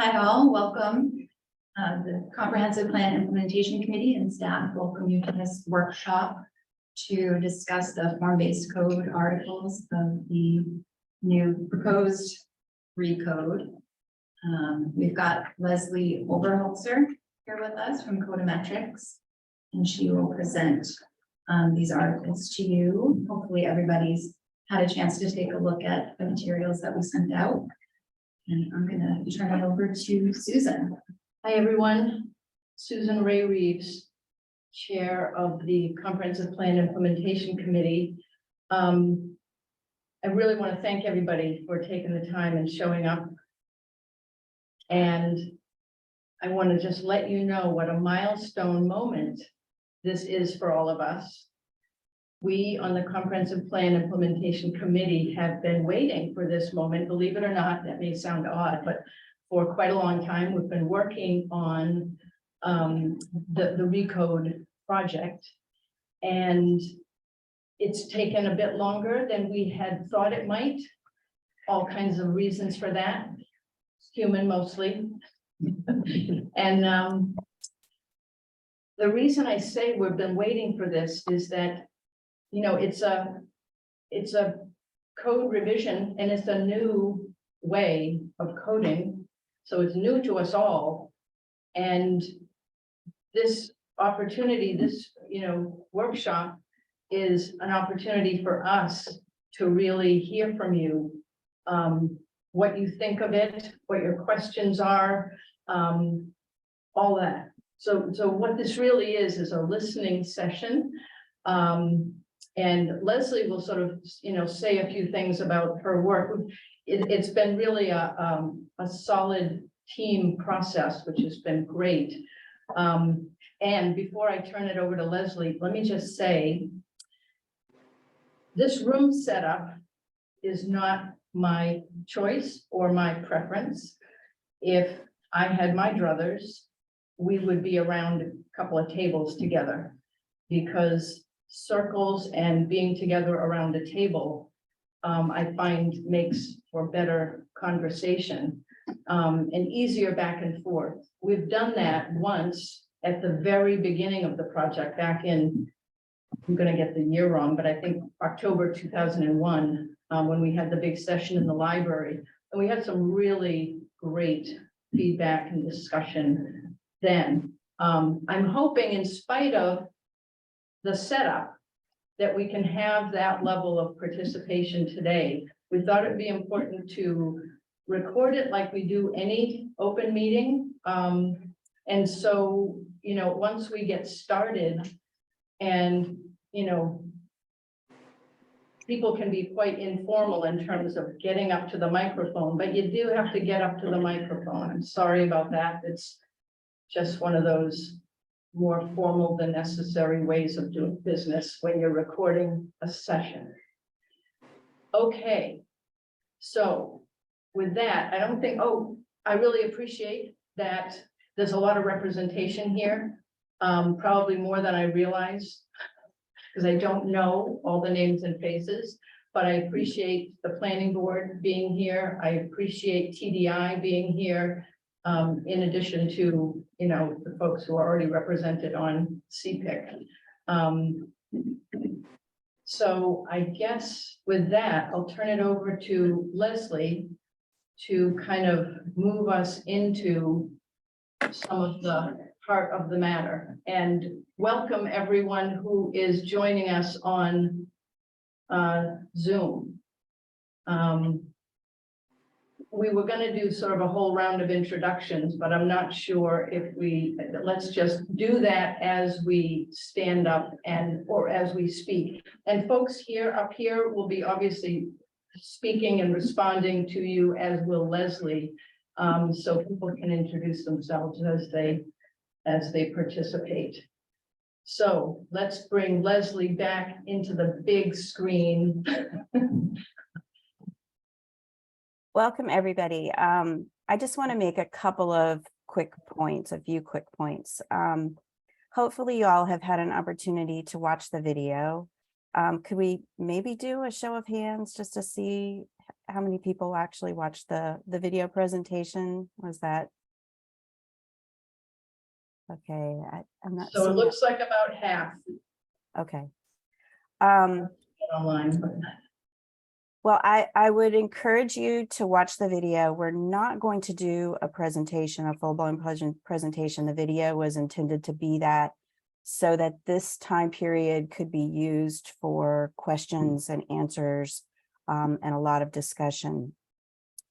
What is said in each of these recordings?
Hi all, welcome. The Comprehensive Plan Implementation Committee and staff welcome you to this workshop to discuss the form-based code articles of the new proposed Recode. We've got Leslie Oberholzer here with us from Codemetrics, and she will present these articles to you. Hopefully everybody's had a chance to take a look at the materials that we sent out. And I'm going to turn it over to Susan. Hi, everyone. Susan Ray Reeves, Chair of the Comprehensive Plan Implementation Committee. I really want to thank everybody for taking the time and showing up. And I want to just let you know what a milestone moment this is for all of us. We on the Comprehensive Plan Implementation Committee have been waiting for this moment. Believe it or not, that may sound odd, but for quite a long time, we've been working on the Recode project. And it's taken a bit longer than we had thought it might. All kinds of reasons for that. Human mostly. And the reason I say we've been waiting for this is that it's a code revision and it's a new way of coding. So it's new to us all. And this opportunity, this, workshop is an opportunity for us to really hear from you, what you think of it, what your questions are, all that. So what this really is a listening session. And Leslie will sort of, say a few things about her work. It's been really a solid team process, which has been great. And before I turn it over to Leslie, let me just say, this room setup is not my choice or my preference. If I had my druthers, we would be around a couple of tables together, because circles and being together around a table, I find makes for better conversation and easier back and forth. We've done that once at the very beginning of the project back in, I'm going to get the year wrong, but I think October 2001, when we had the big session in the library, and we had some really great feedback and discussion then. I'm hoping, in spite of the setup, that we can have that level of participation today. We thought it'd be important to record it like we do any open meeting. And so, once we get started and, people can be quite informal in terms of getting up to the microphone, but you do have to get up to the microphone. I'm sorry about that. It's just one of those more formal than necessary ways of doing business when you're recording a session. Okay, so with that, I really appreciate that there's a lot of representation here, probably more than I realize, because I don't know all the names and faces, but I appreciate the planning board being here. I appreciate TDI being here. In addition to, the folks who are already represented on CPIC. So I guess with that, I'll turn it over to Leslie to kind of move us into some of the heart of the matter, and welcome everyone who is joining us on Zoom. We were going to do sort of a whole round of introductions, but I'm not sure if let's just do that as we stand up or as we speak. And folks up here will be obviously speaking and responding to you, as will Leslie, so people can introduce themselves as they participate. So let's bring Leslie back into the big screen. Welcome, everybody. I just want to make a couple of a few quick points. Hopefully you all have had an opportunity to watch the video. Could we maybe do a show of hands just to see how many people actually watched the video presentation? Was that? Okay, I'm not So it seeing looks like about half it. Okay. online, but Well, I would encourage you to watch the video. We're not going to do a presentation, a full-blown presentation. The video was intended to be that so that this time period could be used for questions and answers and a lot of discussion.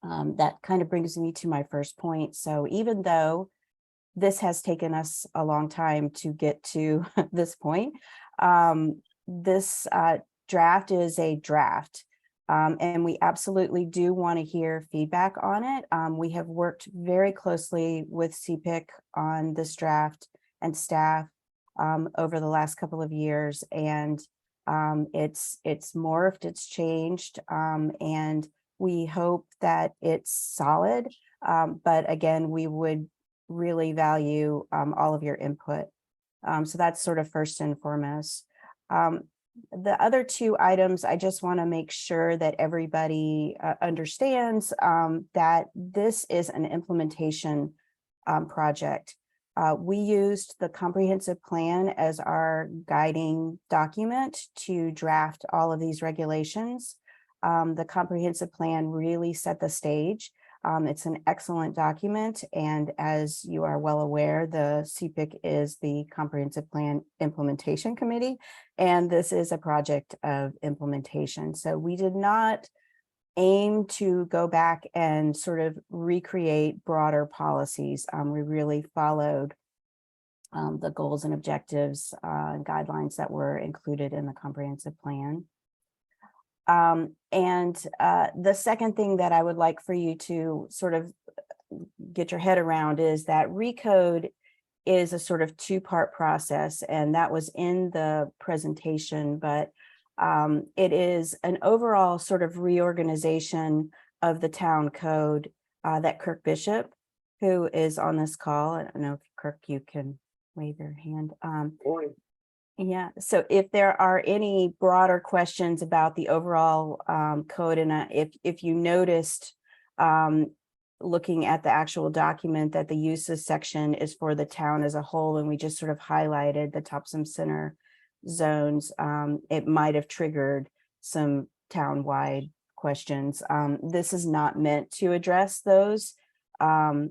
That kind of brings me to my first point. So even though this has taken us a long time to get to this point, this draft is a draft. And we absolutely do want to hear feedback on it. We have worked very closely with CPIC on this draft and staff over the last couple of years, and it's morphed, it's changed, and we hope that it's solid. But again, we would really value all of your input. So that's sort of first and foremost. The other two items, I just want to make sure that everybody understands that this is an implementation project. We used the comprehensive plan as our guiding document to draft all of these regulations. The comprehensive plan really set the stage. It's an excellent document, and as you are well aware, the CPIC is the Comprehensive Plan Implementation Committee, and this is a project of implementation. So we did not aim to go back and sort of recreate broader policies. We really followed the goals and objectives and guidelines that were included in the comprehensive plan. The second thing that I would like for you to sort of get your head around is that Recode is a sort of two-part process, and that was in the presentation, but it is an overall sort of reorganization of the town code that Kirk Bishop, who is on this call, I don't know if Kirk, you can wave your hand. Yeah, so if there are any broader questions about the overall code, and if you noticed looking at the actual document that the uses section is for the town as a whole, and we just sort of highlighted the Topsham Center zones, it might have triggered some town-wide questions. This is not meant to address those. I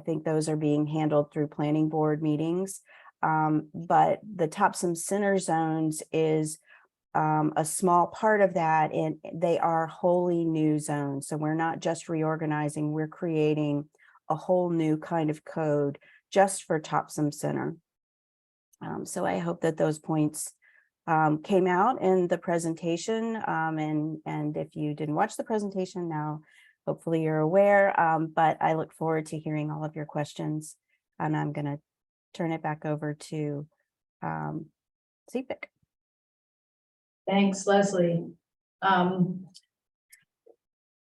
think those are being handled through planning board meetings. But the Topsham Center zones is a small part of that, and they are wholly new zones. So we're not just reorganizing, we're creating a whole new kind of code just for Topsham Center. So I hope that those points came out in the presentation, and if you didn't watch the presentation now, hopefully you're aware, but I look forward to hearing all of your questions, and I'm going to turn it back over to CPIC. thanks, Leslie.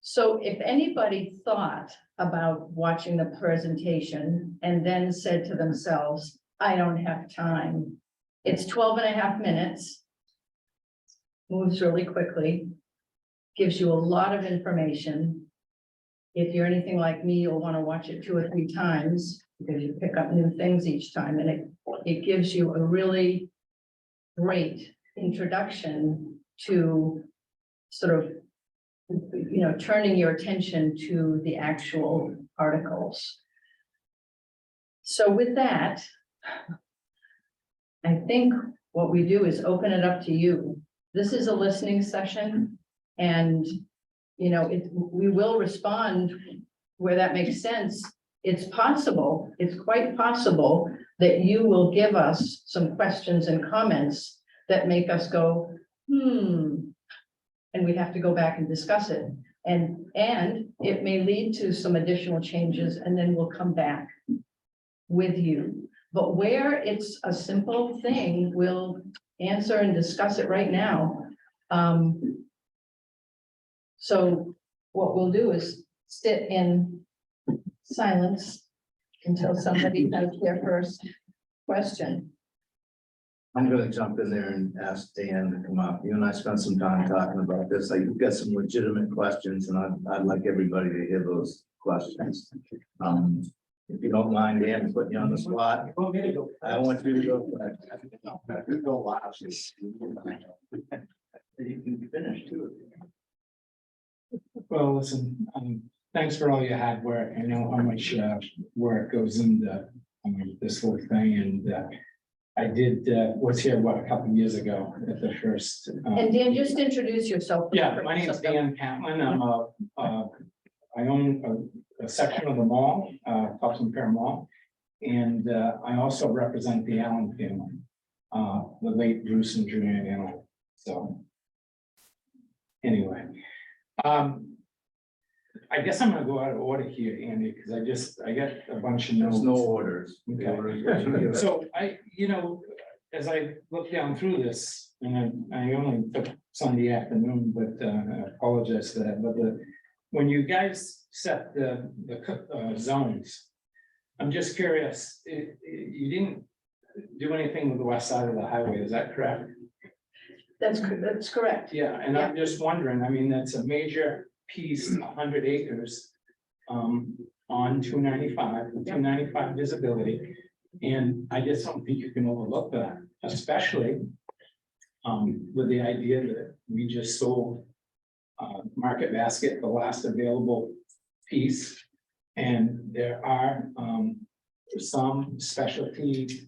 So if anybody thought about watching the presentation and then said to themselves, I don't have time, it's 12.5 minutes, moves really quickly, gives you a lot of information. If you're anything like me, you'll want to watch it 2 or 3 times because you pick up new things each time, and it gives you a really great introduction to sort of, you know, turning your attention to the actual articles. So with that, I think what we do is open it up to you. This is a listening session, and you know, we will respond where that makes sense. It's possible, it's quite possible that you will give us some questions and comments that make us go, and we'd have to go back and discuss it. And it may lead to some additional changes, and then we'll come back with you. But where it's a simple thing, we'll answer and discuss it right now. So what we'll do is sit in silence until somebody has their first question. I'm gonna jump in there and ask Dan to come up. You and I spent some time talking about this. Like, you've got some legitimate questions and I'd like everybody to hear those questions. If you don't mind, Dan, putting you on the spot, I want you to go. Go last. You can finish too. Well, listen, thanks for all your hard work. I know how much work goes into this whole thing, and I did was here a couple of years ago at the first. And Dan, just introduce yourself. Yeah, my name is Dan Catlin. I own a section of the mall, Topsham Fair Mall, and I also represent the Allen family, the late Bruce and Julian Allen. So anyway. I guess I'm gonna go out of order here, Andy, because I got a bunch of notes. There's no orders. Okay. So as I look down through this, and I only took Sunday afternoon, but I apologize for that, but when you guys set the zones, I'm just curious, you didn't do anything with the west side of the highway, is that correct? That's correct. Yeah, and I'm just wondering, I mean, that's a major piece, 100 acres on 295, 295 visibility. And I just don't think you can overlook that, especially with the idea that we just sold Market Basket, the last available piece. And there are some specialty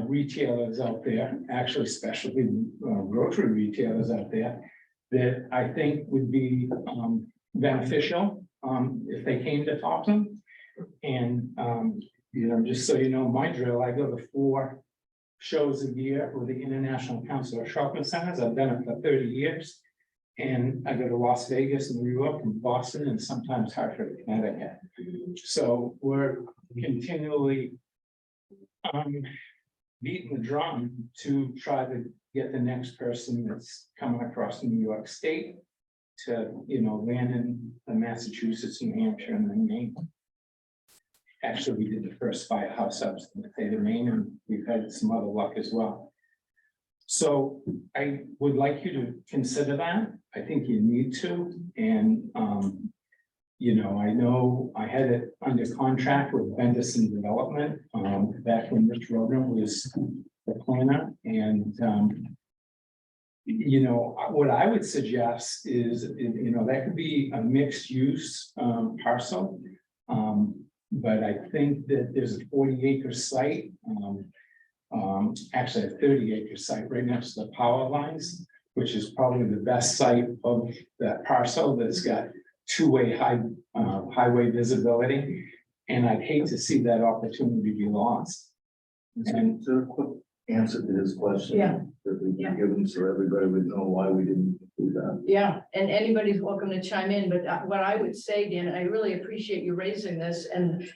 retailers out there, actually specialty grocery retailers out there, that I think would be beneficial if they came to Topsham. And just so you know, my drill, I go to 4 shows a year with the International Council of Shopping Centers. I've done it for 30 years. And I go to Las Vegas, New York, and Boston, and sometimes Hartford, Connecticut. So we're continually beating the drum to try to get the next person that's coming across New York State to, land in Massachusetts, New Hampshire, and then Maine. Actually, we did the first firehouse up in the state of Maine, and we've had some other luck as well. So I would like you to consider that. I think you need to. And, I know I had it under contract with Bendison Development back when Rich Rogan was the planner. And, what I would suggest is, that could be a mixed use parcel. But I think that there's a 40-acre site, actually a 30-acre site right next to the power lines, which is probably the best site of that parcel that's got two-way highway visibility. And I'd hate to see that opportunity be lost. And so a quick answer to his question. Yeah. That we Yeah. can give him so everybody would know why we didn't do that. Yeah, and anybody's welcome to chime in, but what I would say, Dan, and I really appreciate you raising this and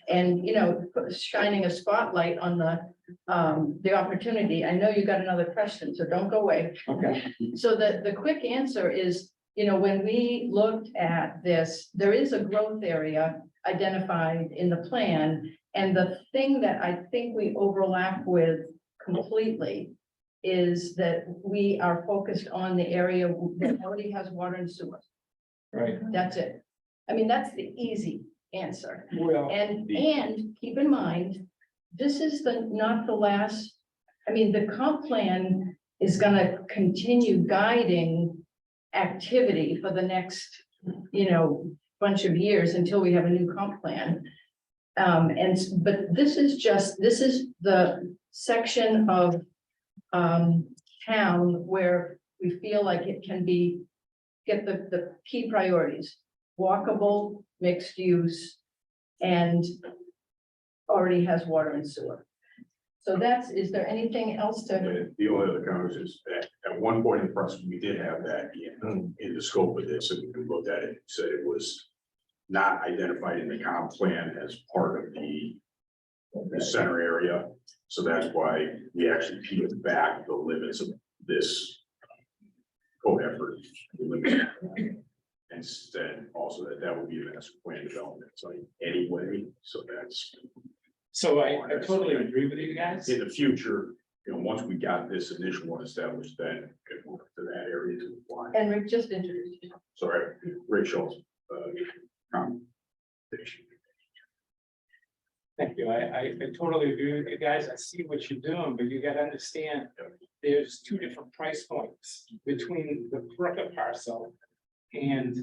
shining a spotlight on the opportunity. I know you got another question, so don't go away. Okay. So the quick answer is, when we looked at this, there is a growth area identified in the plan. And the thing that I think we overlap with completely is that we are focused on the area that already has water and sewer. Right. That's it. I mean, that's the easy answer. Well, And keep in mind, this is not the last, the comp plan is gonna continue guiding activity for the next, bunch of years until we have a new comp plan. But this is the section of town where we feel like it can get the key priorities: walkable, mixed use, and already has water and sewer. So is there anything else to? The only other comment is that at one point in the process, we did have that in the scope of this, and we looked at it, said it was not identified in the comp plan as part of the center area. So that's why we actually peeled back the limits of this co-effort. And said also that would be a master plan development site anyway, so that's. so I totally agree with you guys. In the future, you know, once we got this initial one established, then it moved to that area to apply. And Rick just introduced you. Sorry, Rachel's, comment. Thank you. I totally agree with you guys. I see what you're doing, but you gotta understand, there's two different price points between the Crooked parcel and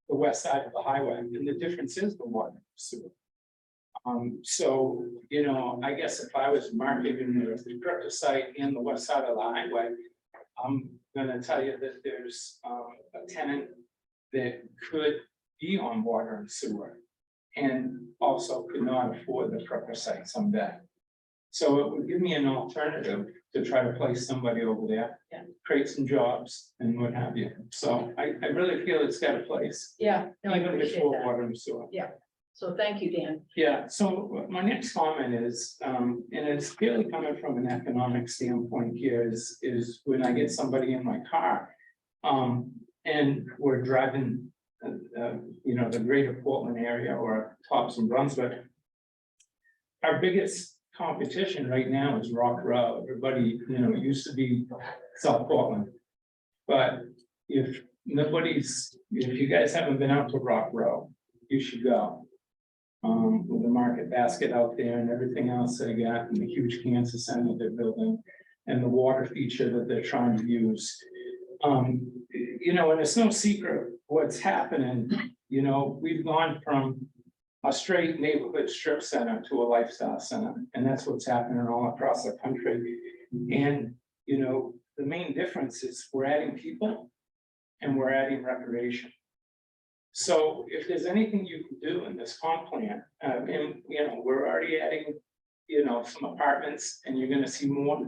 the west side of the highway, and the difference is the water sewer. So, you know, I guess if I was marketing the Crooked site and the west side of the highway, I'm gonna tell you that there's a tenant that could be on water and sewer and also could not afford the Crooked site someday. So it would give me an alternative to try to place somebody over there, Yeah. create some jobs and what have you. So I really feel it's got a place, Yeah, no, I even appreciate before that. water and sewer. So thank you, Dan. Yeah, so my next comment is, and it's purely coming from an economic standpoint here, is when I get somebody in my car. And we're driving, you know, the greater Portland area or Topsham, Brunswick. Our biggest competition right now is Rock Row. Everybody, you know, it used to be South Portland. But if you guys haven't been out to Rock Row, you should go. With the market basket out there and everything else they got, and the huge cancer center they're building, and the water feature that they're trying to use. You know, and it's no secret what's happening. You know, we've gone from a straight neighborhood strip center to a lifestyle center, and that's what's happening all across the country. And, you know, the main difference is we're adding people and we're adding recreation. So if there's anything you can do in this comp plan, and, you know, we're already adding, you know, some apartments, and you're gonna see more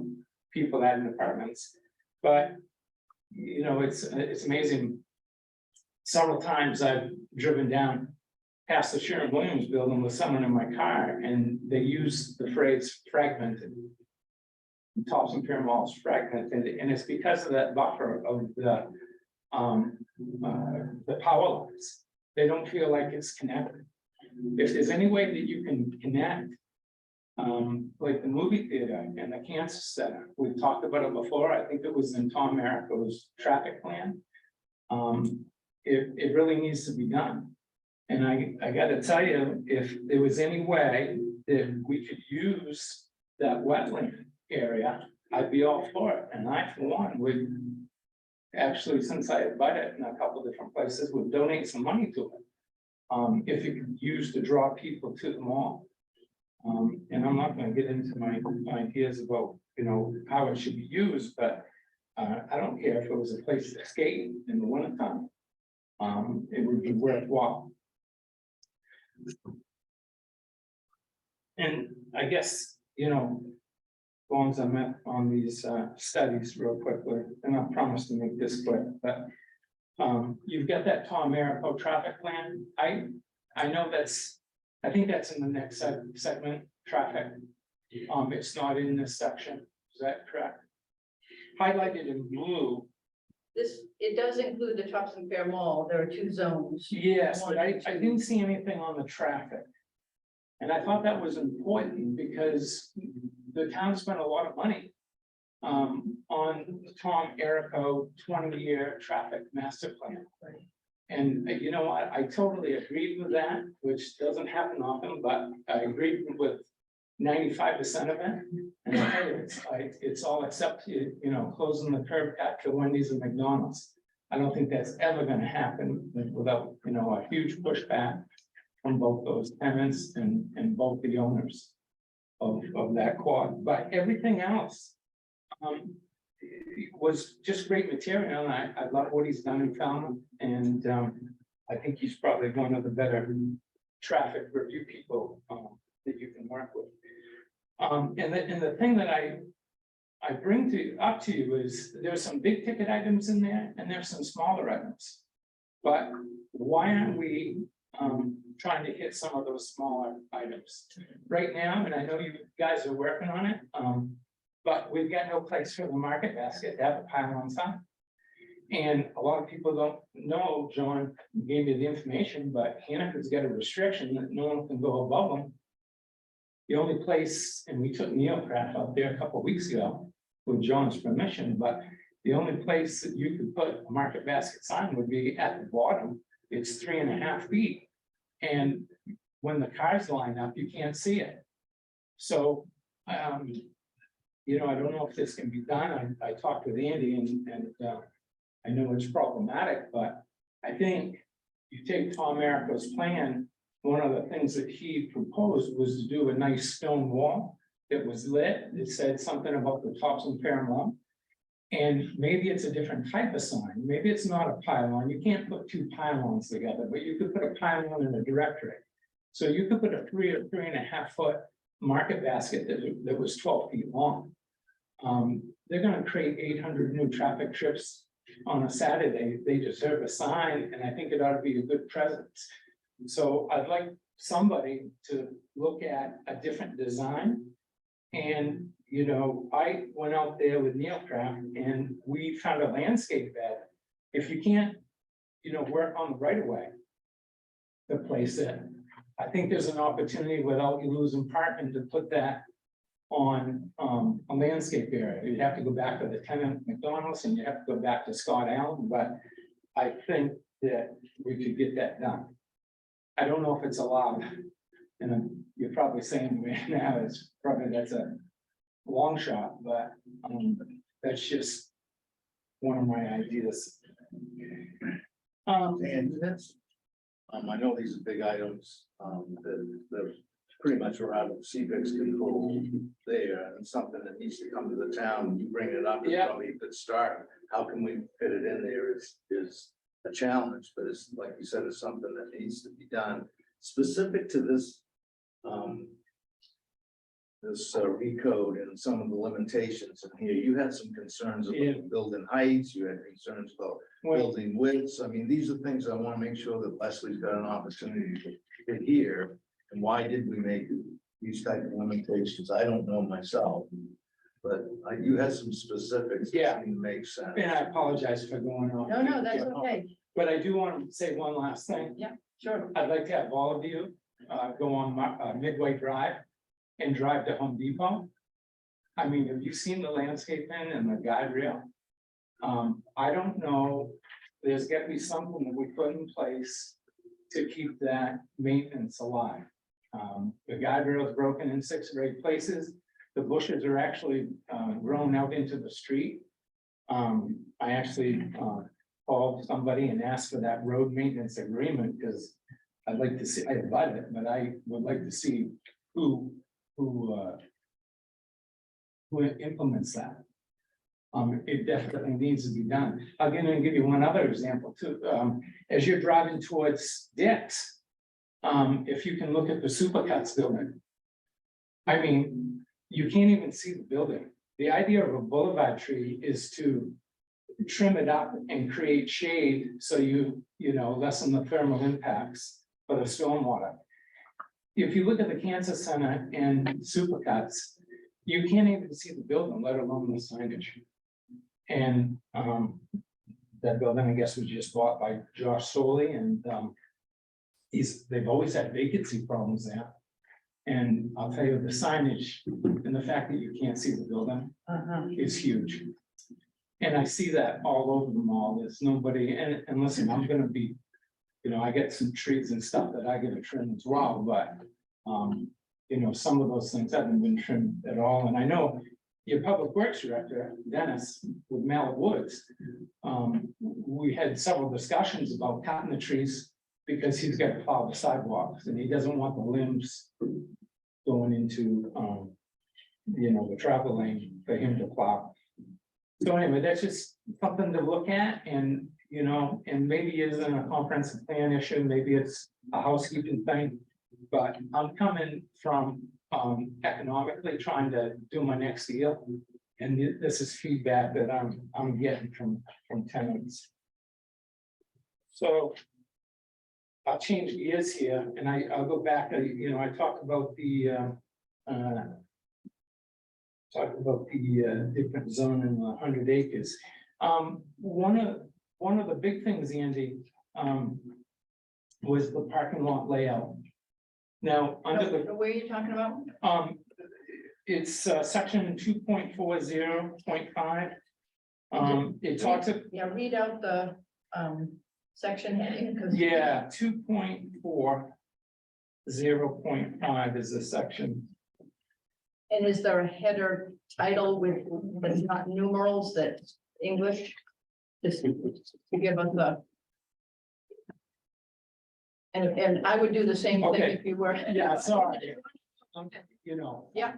people adding apartments. But, you know, it's amazing. Several times I've driven down past the Sharon Williams building with someone in my car, and they use the phrase fragmented. Topsham Pier Mall is fragmented, and it's because of that buffer of the power lines. They don't feel like it's connected. If there's any way that you can connect, like the movie theater and the cancer center, we've talked about it before. I think it was in Tom Merricko's traffic plan. It really needs to be done. And I gotta tell you, if there was any way that we could use that wetland area, I'd be all for it. And I, for one, would actually, since I bought it in a couple of different places, would donate some money to it. If it could use to draw people to the mall. And I'm not gonna get into my ideas about, you know, how it should be used, but I don't care if it was a place to skate in the wintertime. It would be worthwhile. And I guess, you know, as I met on these studies real quickly, and I promise to make this quick, but you've got that Tom Merrico traffic plan. I know I think that's in the next segment, traffic. It's not in this section, is that correct? Highlighted in blue. It does include the Topsham Fair Mall. There are two zones. Yes, but I didn't see anything on the traffic. And I thought that was important because the town spent a lot of money on Tom Errico 20-year traffic master plan. And you know, I totally agreed with that, which doesn't happen often, but I agreed with 95% of it. And it's all except, you know, closing the curb cut to Wendy's and McDonald's. I don't think that's ever gonna happen without, you know, a huge pushback from both those tenants and both the owners of that quad. But everything else was just great material, and I love what he's done in Falmouth, and I think he's probably one of the better traffic review people that you can work with. And the thing that I bring up to you is there's some big ticket items in there, and there's some smaller items. But why aren't we trying to hit some of those smaller items right now? And I know you guys are working on it, but we've got no place for the market basket to have a pile on top. And a lot of people don't know, John gave me the information, but Hannaford's got a restriction that no one can go above them. The only place, and we took Neocraft out there a couple of weeks ago, with John's permission, but the only place that you could put a market basket sign would be at the bottom. It's 3.5 feet. And when the cars line up, you can't see it. So, you know, I don't know if this can be done. I talked with Andy and I know it's problematic, but I think you take Tom Erico's plan, one of the things that he proposed was to do a nice stone wall that was lit. It said something about the Topsham Fairmont. And maybe it's a different type of sign. Maybe it's not a pylon. You can't put 2 pylons together, but you could put a pylon in a directory. So you could put a 3 or 3.5 foot market basket that was 12 feet long. They're gonna create 800 new traffic trips on a Saturday. They deserve a sign, and I think it ought to be a good presence. So I'd like somebody to look at a different design. And, you know, I went out there with Neil Craft and we found a landscape bed. If you can't, you know, work on the right of way to place it, I think there's an opportunity without you losing parking to put that on a landscape area. You'd have to go back to the tenant McDonald's and you have to go back to Scott Allen, but I think that we could get that done. I don't know if it's allowed, and you're probably saying right now is probably that's a long shot, but that's just one of my ideas. And that's, I know these are big items, that pretty much are out of CPIC's control there, and something that needs to come to the town. You bring it up, it's Yeah. probably a good start. How can we fit it in there is a challenge, but it's like you said, it's something that needs to be done. Specific to this, recode and some of the limitations in here, you had some concerns about Yeah. building heights, you had concerns about Well, building widths. I mean, these are things I want to make sure that Leslie's got an opportunity to hear. And why did we make these type of limitations? I don't know myself. But you had some specifics that Yeah. seem to make sense. and I apologize for going on. No, that's okay. But I do want to say one last thing. Sure. I'd like to have all of you go on Midway Drive and drive to Home Depot. I mean, have you seen the landscaping and the guide rail? I don't know, there's got to be something that we put in place to keep that maintenance alive. The guide rail is broken in 6 or 8 places. The bushes are actually grown out into the street. I actually called somebody and asked for that road maintenance agreement because I'd like to see, I love it, but I would like to see who implements that. It definitely needs to be done. I'm gonna give you one other example too. As you're driving towards Dick's, if you can look at the Supercuts building. I mean, you can't even see the building. The idea of a boulevard tree is to trim it up and create shade so you lessen the thermal impacts for the stormwater. If you look at the Cancer Center and Supercuts, you can't even see the building, let alone the signage. And that building, I guess, was just bought by Josh Soley, and they've always had vacancy problems there. And I'll tell you, the signage and the fact that you can't see the building is huge. And I see that all over the mall. There's nobody, and listen, I'm gonna be, I get some trees and stuff that I gotta trim as well, but some of those things haven't been trimmed at all. And I know your public works director, Dennis, with Mallet Woods, we had several discussions about cutting the trees because he's got to plow the sidewalks and he doesn't want the limbs going into, the travel lane for him to plow. So anyway, that's just something to look at, and maybe it isn't a comprehensive plan issue, maybe it's a housekeeping thing. But I'm coming from economically trying to do my next deal. And this is feedback that I'm getting from tenants. So I'll change gears here and I'll go back, I talked about the different zone in the 100 acres. One of the big things, Andy, was the parking lot layout. Now, under the Where are you talking about? it's section 2.40.5. It talks, Yeah, read out the section heading, because. yeah, 2.40.5 is the section. And is there a header title with, that's not numerals, that's English? Just to give us a. And I would do the same thing Okay. if you were. Yeah, sorry. You know. Yeah.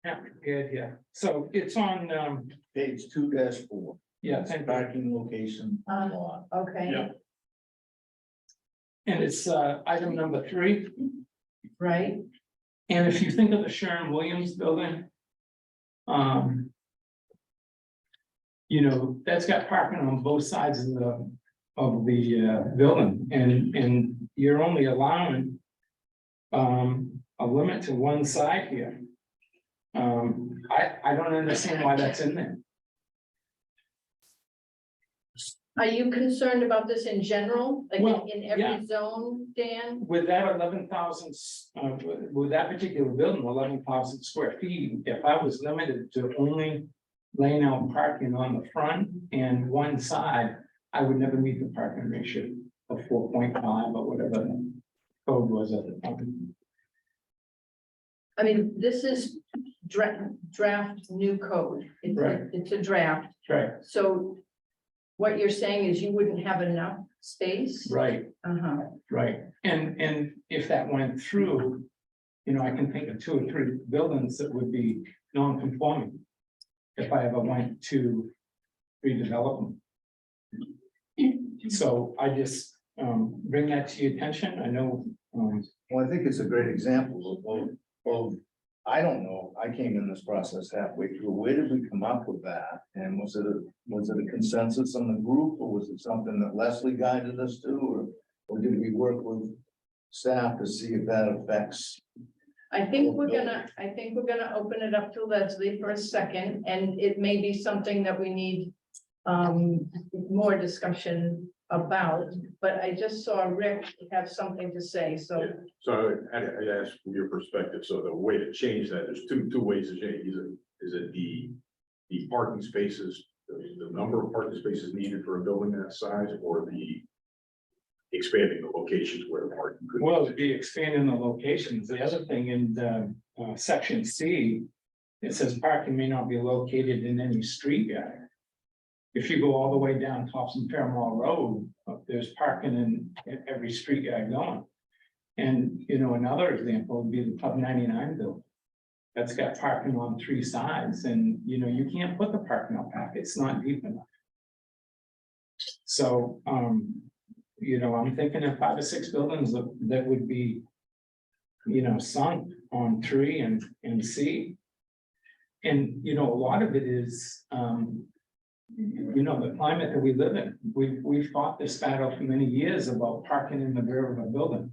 Yeah, good, yeah. So it's on, Page 2-4. yeah, thank you. Parking location. lot. Okay. Yeah. And it's item number 3. Right, And if you think of the Sherwin-Williams building. You know, that's got parking on both sides of the building, and you're only allowing. A limit to one side here. I don't understand why that's in there. are you concerned about this in general, like Well, in every yeah. zone, Dan? With that 11,000, with that particular building, 11,000 square feet, if I was limited to only laying out parking on the front and one side, I would never meet the parking ratio of 4.5 or whatever the code was at the time. I mean, this is draft new code. Right. It's a draft, Right, so what you're saying is you wouldn't have enough space? right, Uh-huh, right. And if that went through, you know, I can think of 2 or 3 buildings that would be non-conforming. If I ever went to redevelop them. So I just bring that to your attention. I know, Well, I think it's a great example of, I don't know, I came in this process halfway through. Where did we come up with that? And was it a consensus on the group, or was it something that Leslie guided us to, or did we work with staff to see if that affects? I think we're gonna open it up to Leslie for a second, and it may be something that we need more discussion about, but I just saw Rick have something to say, so. So I asked from your perspective, so the way to change that, there's two ways to change. Is it the parking spaces, the number of parking spaces needed for a building that size, or the expanding the locations where the parking could? well, it'd be expanding the locations. The other thing in section C, it says parking may not be located in any street yard. If you go all the way down Topsham Fairmont Road, there's parking in every street yard going. And, you know, another example would be the Pub 99 building. That's got parking on 3 sides, and, you know, you can't put the parking up back. It's not deep enough. So, you know, I'm thinking of 5 or 6 buildings that would be, you know, sunk on 3 and C. And, you know, a lot of it is, you know, the climate that we live in. We've fought this battle for many years about parking in the rear of a building.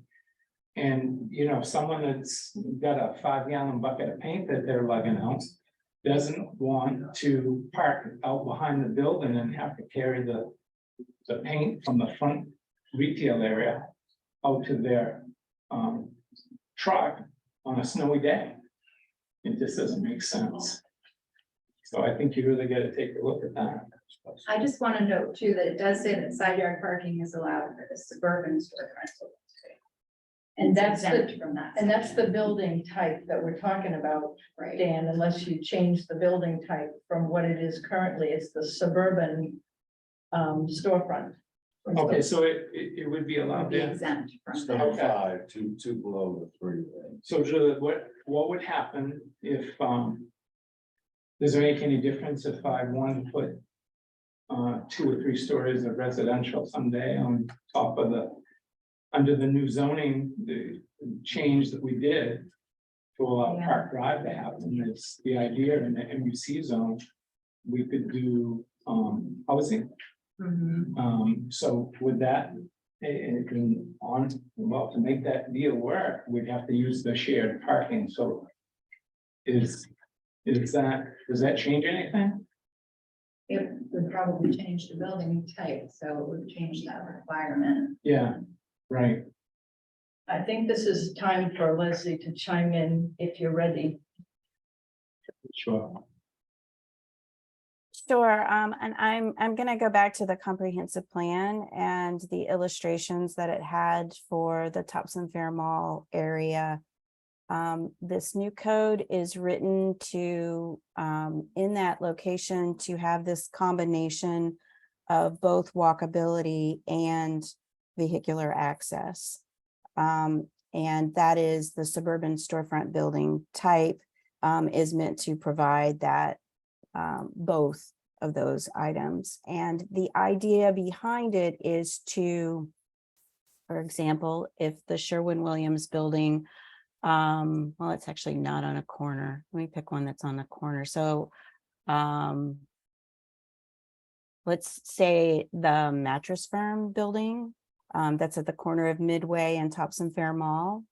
And, you know, someone that's got a 5-gallon bucket of paint that they're lugging out doesn't want to park out behind the building and have to carry the paint from the front retail area out to their truck on a snowy day. It just doesn't make sense. So I think you really got to take a look at that. I just want to note too, that it does say that side yard parking is allowed for the suburban store rental. And that's exempt from that. And that's the building type that we're talking about, Right. Dan, unless you change the building type from what it is currently, it's the suburban storefront. Okay, so it would be allowed Be there. exempt from It's that. number 5, two below the 3. right? So Julie, what would happen if, does it make any difference if I wanted to put 2 or 3 stories of residential someday on top of under the new zoning, the change that we did to allow Yeah. Park Drive to happen? It's the idea in the MUC zone, we could do housing. Mhm. So with that, to make that deal work, we'd have to use the shared parking, so. Does that change anything? It would probably change the building type, so it would change that requirement. Yeah, right. I think this is time for Leslie to chime in if you're ready. Sure. Sure, and I'm gonna go back to the comprehensive plan and the illustrations that it had for the Topsom Fair Mall area. This new code is written to, in that location, to have this combination of both walkability and vehicular access. And that is the suburban storefront building type, is meant to provide that, both of those items. And the idea behind it is to, for example, if the Sherwin-Williams building, well, it's actually not on a corner. Let me pick one that's on a corner. So, let's say the Mattress Firm building, that's at the corner of Midway and Topsom Fair Mall,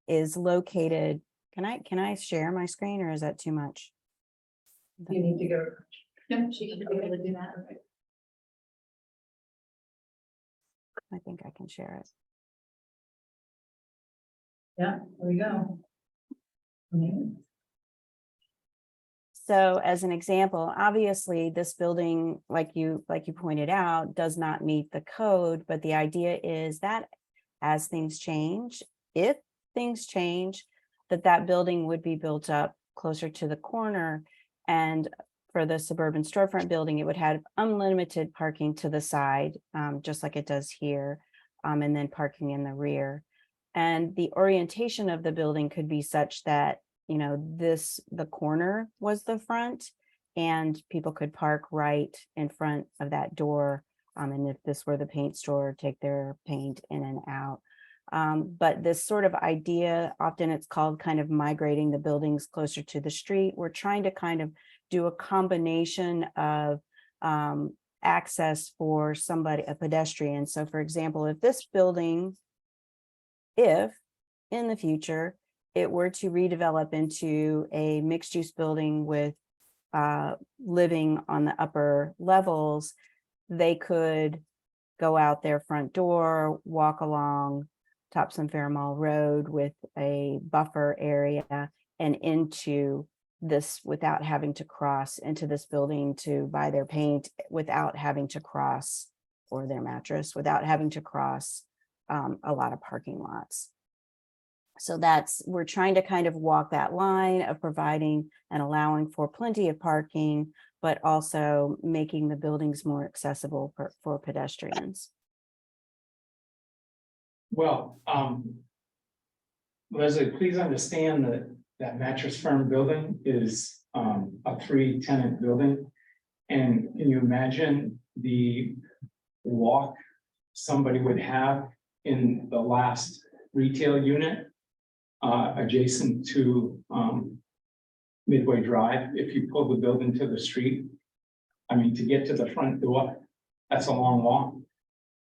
is located. Can I share my screen, or is that too much? You need to go. No, she should be able to do that. I think I can share it. Yeah, there we go. So as an example, obviously this building, like you pointed out, does not meet the code, but the idea is that as things change, if things change, that building would be built up closer to the corner. And for the suburban storefront building, it would have unlimited parking to the side, just like it does here, and then parking in the rear. And the orientation of the building could be such that, you know, the corner was the front, and people could park right in front of that door. And if this were the paint store, take their paint in and out. But this sort of idea, often it's called kind of migrating the buildings closer to the street. We're trying to kind of do a combination of access for somebody, a pedestrian. So for example, if this building, if in the future it were to redevelop into a mixed use building with living on the upper levels, they could go out their front door, walk along Topsom Fair Mall Road with a buffer area and into this without having to cross into this building to buy their paint, without having to cross, or their mattress, without having to cross a lot of parking lots. So we're trying to kind of walk that line of providing and allowing for plenty of parking, but also making the buildings more accessible for pedestrians. Well, Leslie, please understand that Mattress Firm building is a 3-tenant building. And can you imagine the walk somebody would have in the last retail unit adjacent to Midway Drive? If you pull the building to the street, I mean, to get to the front door, that's a long walk.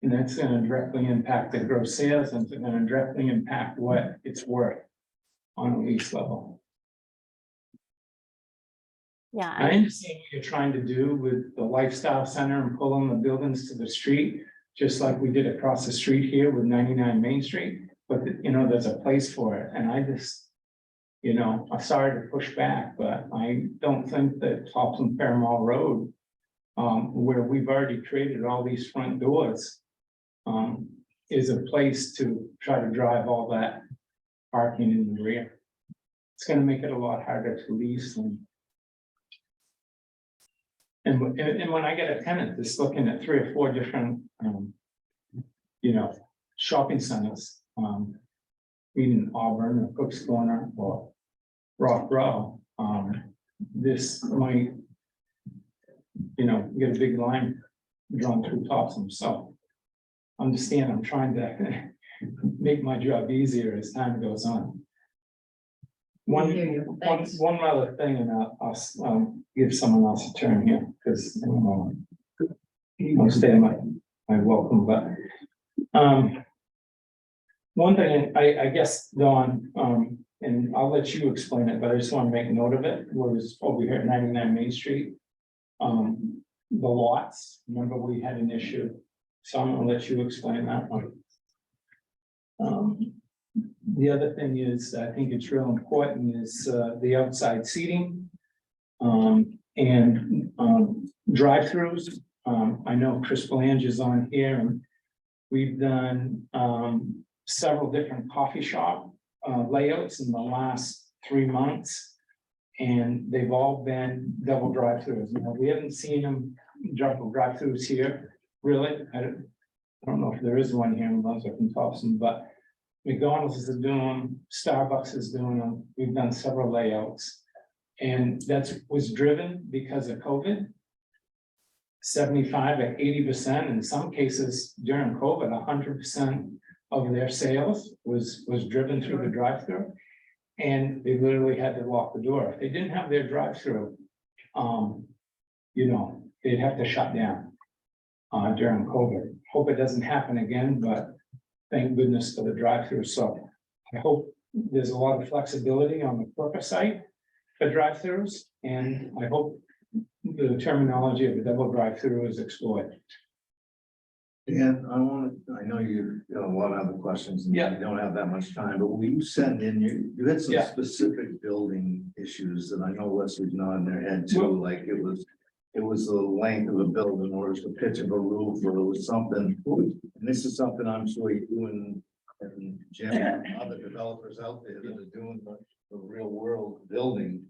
And that's going to directly impact the gross sales, and it's going to directly impact what it's worth on a lease level. Yeah, I understand what you're trying to do with the lifestyle center and pulling the buildings to the street, just like we did across the street here with 99 Main Street. But you know, there's a place for it, and I just, you know, I'm sorry to push back, but I don't think that Topsom Fair Mall Road, where we've already created all these front doors, is a place to try to drive all that parking in the rear. It's going to make it a lot harder to lease and when I get a tenant that's looking at 3 or 4 different, you know, shopping centers, in Auburn or Cook's Corner or Rock Row, this might, you know, get a big line drawn through Topsom. So understand, I'm trying to make my job easier as time goes on. I hear you. Thanks. One other thing, and I'll give someone else a turn here, because I'll stay my welcome, but one thing, I guess, Dawn, and I'll let you explain it, but I just want to make note of it, was over here at 99 Main Street. The lots, remember we had an issue, so I'm gonna let you explain that one. The other thing is, I think it's real important is the outside seating. Drive-throughs. I know Chris Belange is on here and we've done several different coffee shop layouts in the last 3 months. And they've all been double drive-throughs. Now, we haven't seen them double drive-throughs here, really. I don't know if there is one here in Brunswick and Topsham, but McDonald's is doing them, Starbucks is doing them. We've done several layouts. And that was driven because of COVID. 75 or 80%, in some cases during COVID, 100% of their sales was driven through the drive-through. And they literally had to lock the door. If they didn't have their drive-through, you know, they'd have to shut down during COVID. Hope it doesn't happen again, but thank goodness for the drive-through. So I hope there's a lot of flexibility on the corporate site for drive-throughs, and I hope the terminology of the double drive-through is explored. Dan, I know you got a lot of other questions and you Yeah. don't have that much time, but will you send in, you had some Yeah. specific building issues that I know Leslie's nodding their head to, Well- like it was the length of a building or it was the pitch of a roof or it was something. And this is something I'm sure you and Jim and other developers out there that are doing the real world building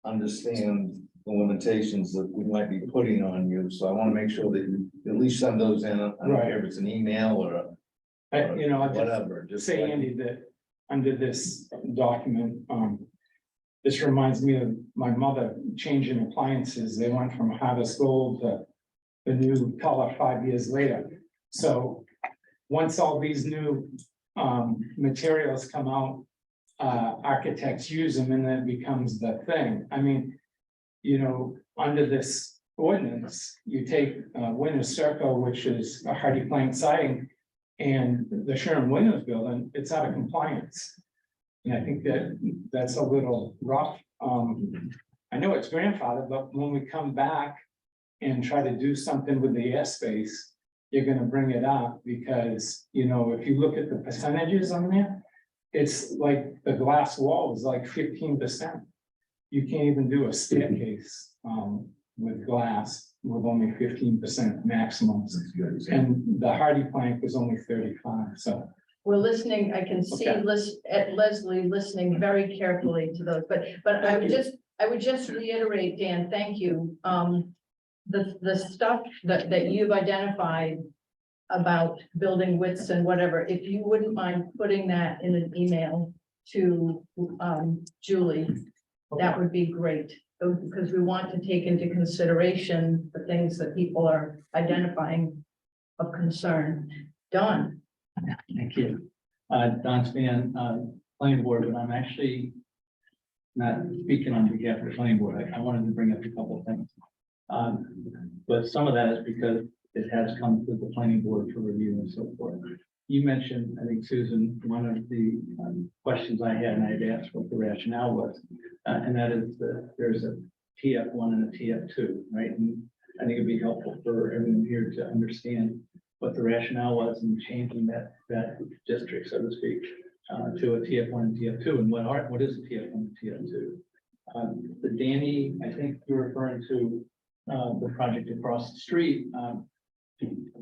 understand the limitations that we might be putting on you. So I want to make sure that you at least send those in. I don't care if it's an email or You know, I just whatever. Just say, like- Andy, that under this document, this reminds me of my mother changing appliances. They went from harvest gold to the new color 5 years later. So once all these new materials come out, architects use them and then it becomes the thing. I mean, you know, under this ordinance, you take Winter Circle, which is a hardy plank siding, and the Sherman Williams building, it's out of compliance. And I think that's a little rough. I know it's grandfathered, but when we come back and try to do something with the airspace, you're gonna bring it up because, you know, if you look at the percentages on there, it's like the glass wall is like 15%. You can't even do a staircase with glass with only 15% maximum. And the hardy plank was only 35, so. We're listening, I can see Okay. Leslie listening very carefully to those, but I would just reiterate, Dan, thank you. The stuff that you've identified about building widths and whatever, if you wouldn't mind putting that in an email to Julie, that would be great. Because we want to take into consideration the things that people are identifying of concern. Don? Thank you. Don Span, planning board, but I'm actually not speaking on behalf of the planning board. I wanted to bring up a couple of things. But some of that is because it has come to the planning board for review and so forth. You mentioned, I think, Susan, one of the questions I had, and I had asked what the rationale was, and that is that there's a TF1 and a TF2, right? And I think it'd be helpful for everyone here to understand what the rationale was in changing that district, so to speak, to a TF1 and TF2, and what is a TF1 and TF2? The Danny, I think you're referring to the project across the street.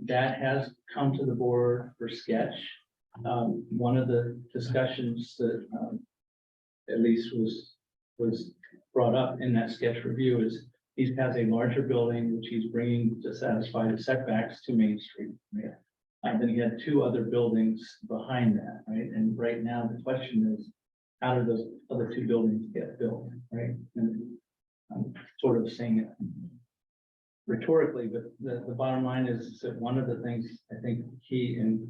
That has come to the board for sketch. One of the discussions that at least was brought up in that sketch review is he has a larger building which he's bringing to satisfy the setbacks to Main Street. Right? Then he had two other buildings behind that, right? And right now the question is, how do those other two buildings get built, right? And I'm sort of saying it rhetorically, but the bottom line is that one of the things I think he and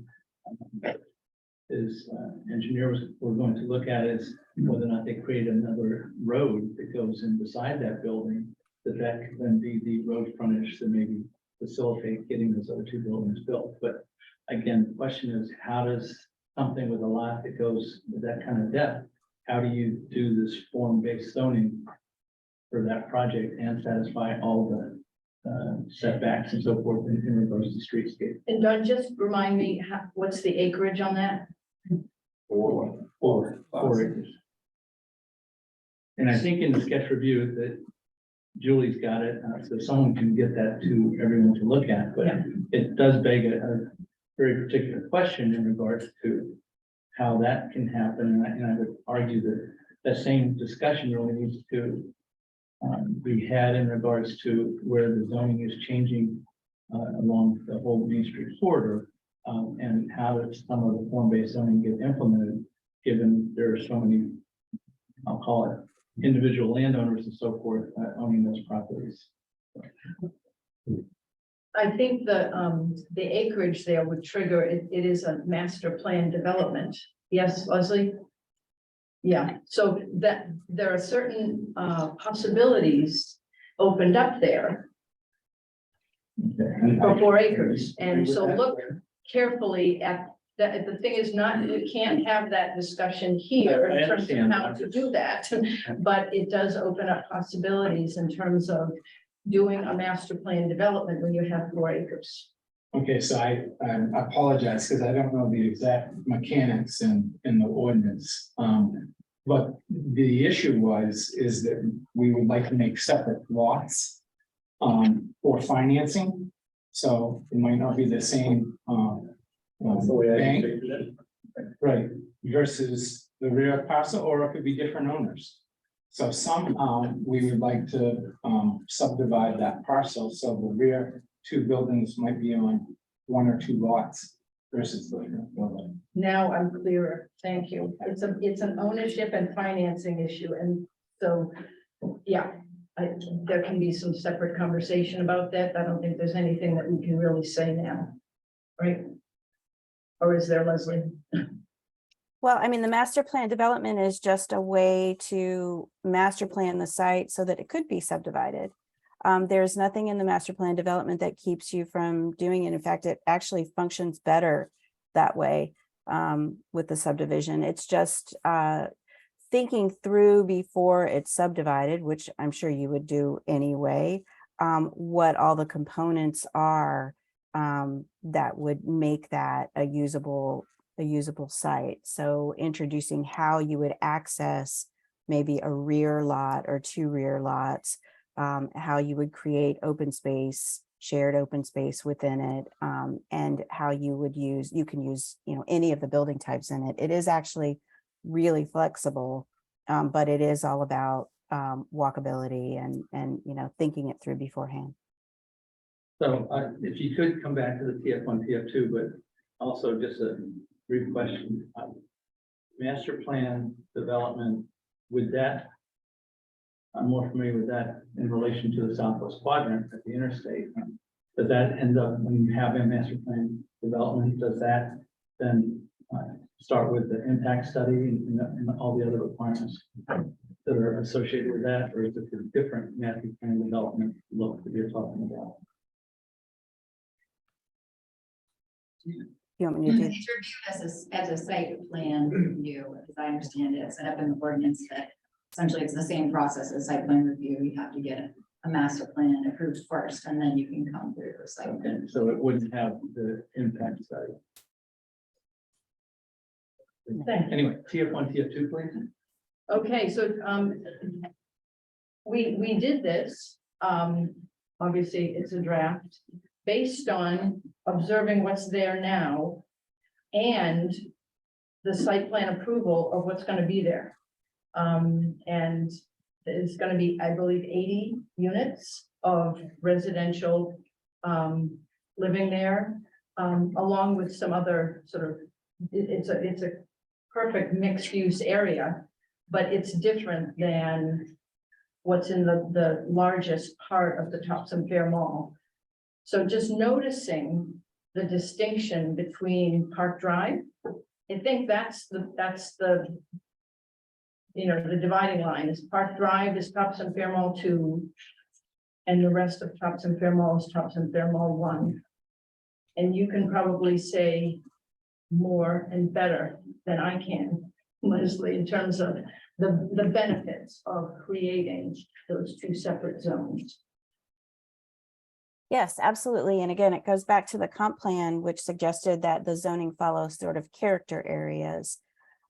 his engineers were going to look at is whether or not they create another road that goes in beside that building, that could then be the road frontage to maybe facilitate getting those other two buildings built. But again, the question is, how does something with a lot that goes with that kind of depth, how do you do this form-based zoning for that project and satisfy all the setbacks and so forth in regards to streetscape? And Don, just remind me, what's the acreage on that? 4 4 acres. And I think in the sketch review that Julie's got it, so someone can get that to everyone to look at, but Yeah. it does beg a very particular question in regards to how that can happen, and I would argue that the same discussion really needs to be had in regards to where the zoning is changing along the whole Main Street corridor, and how does some of the form-based zoning get implemented, given there are so many, I'll call it, individual landowners and so forth owning those properties. I think the acreage there would trigger, it is a master plan development. Yes, Leslie? Yeah, so that there are certain possibilities opened up there for 4 acres. And so look carefully at that. The thing is not, you can't have that discussion here I in terms of understand. how to do that. But it does open up possibilities in terms of doing a master plan development when you have 4 acres. Okay, so I apologize because I don't know the exact mechanics in the ordinance. But the issue is that we would like to make separate lots for financing. So it might not be the same bank, right, versus the rear parcel, or it could be different owners. So somehow we would like to subdivide that parcel, so the rear 2 buildings might be on 1 or 2 lots versus the building. Now I'm clearer. Thank you. It's an ownership and financing issue. And so, yeah, there can be some separate conversation about that. I don't think there's anything that we can really say now. Right? Or is there, Leslie? Well, I mean, the master plan development is just a way to master plan the site so that it could be subdivided. There's nothing in the master plan development that keeps you from doing it. In fact, it actually functions better that way with the subdivision. It's just thinking through before it's subdivided, which I'm sure you would do anyway, what all the components are that would make that a usable site. So introducing how you would access maybe a rear lot or 2 rear lots, how you would create open space, shared open space within it, and how you can use, any of the building types in it. It is actually really flexible, but it is all about walkability and thinking it through beforehand. So if you could come back to the TF1, TF2, but also just a brief question. Master plan development, would that, I'm more familiar with that in relation to the southwest quadrant at the interstate. Does that end up, when you have a master plan development, does that then start with the impact study and all the other requirements that are associated with that, or is it a different master plan development look that you're talking about? You want me to do? It's reviewed as a site plan review, as I understand it, set up in the ordinance that essentially it's the same process as site plan review. You have to get a master plan approved first, and then you can come through the site. Okay, so it wouldn't have the impact study. Thank you. Anyway, TF1, TF2, please. Okay, so we did this, obviously it's a draft, based on observing what's there now and the site plan approval of what's going to be there. And there's going to be, I believe, 80 units of residential living there, along with some other sort of, it's a perfect mixed use area, but it's different than what's in the largest part of the Topsham Fair Mall. So just noticing the distinction between Park Drive, I think that's the the dividing line is Park Drive is Topsham Fair Mall 2, and the rest of Topsham Fair Mall is Topsham Fair Mall 1. And you can probably say more and better than I can, Leslie, in terms of the benefits of creating those 2 separate zones. Yes, absolutely. And again, it goes back to the comp plan, which suggested that the zoning follows sort of character areas.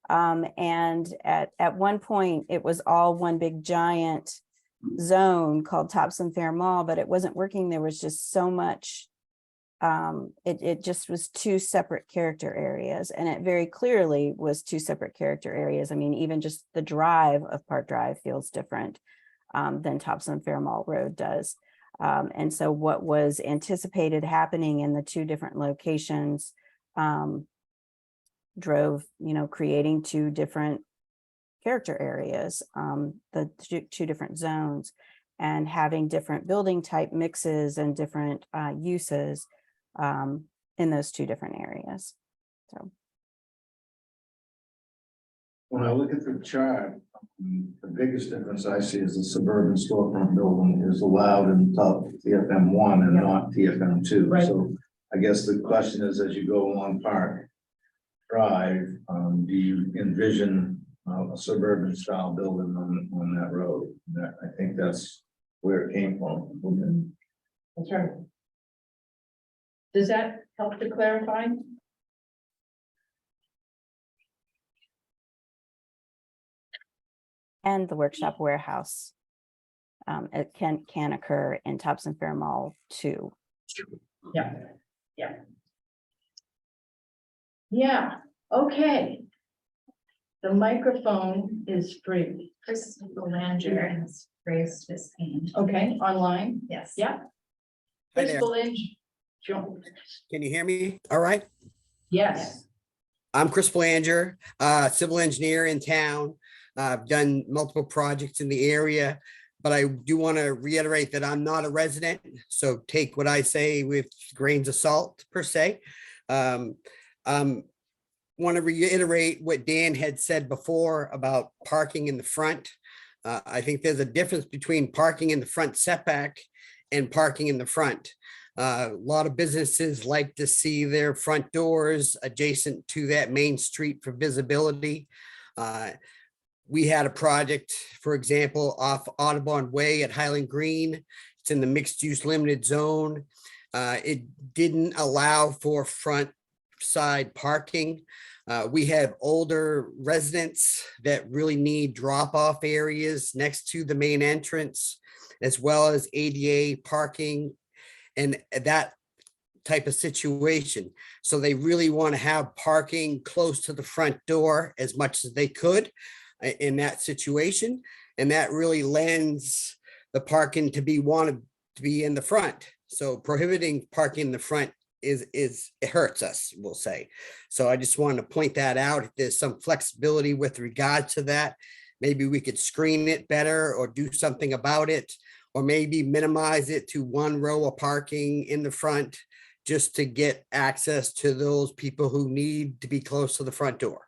And at one point, it was all one big giant zone called Topsham Fair Mall, but it wasn't working. There was just so much. It just was two separate character areas, and it very clearly was two separate character areas. I mean, even just the drive of Park Drive feels different than Topsham Fair Mall Road does. And so what was anticipated happening in the two different locations drove, creating two different character areas, the two different zones, and having different building type mixes and different uses in those two different areas. So When I look at the chart, the biggest difference I see is the suburban storefront building is allowed in top TFM 1 and not TFM 2. Right. So I guess the question is, as you go along Park Drive, do you envision a suburban style building on that road? I think that's where it came from. That's right. Does that help to clarify? and the workshop warehouse. It can occur in Topsham Fair Mall too. Yeah, okay. The microphone is free. Chris Belanger has raised his hand. Okay, online, Yes. yeah. Hi Chris there. Belanger. Sure. Can you hear me? All right. Yes, I'm Chris Belanger, civil engineer in town. I've done multiple projects in the area, but I do want to reiterate that I'm not a resident. So take what I say with grains of salt per se. Want to reiterate what Dan had said before about parking in the front. I think there's a difference between parking in the front setback and parking in the front. A lot of businesses like to see their front doors adjacent to that main street for visibility. We had a project, for example, off Audubon Way at Highland Green. It's in the mixed use limited zone. It didn't allow for front side parking. We have older residents that really need drop-off areas next to the main entrance, as well as ADA parking and that type of situation. So they really want to have parking close to the front door as much as they could in that situation. And that really lends the parking to be wanted to be in the front. So prohibiting parking in the front it hurts us, we'll say. So I just wanted to point that out. If there's some flexibility with regard to that, maybe we could screen it better or do something about it, or maybe minimize it to one row of parking in the front just to get access to those people who need to be close to the front door.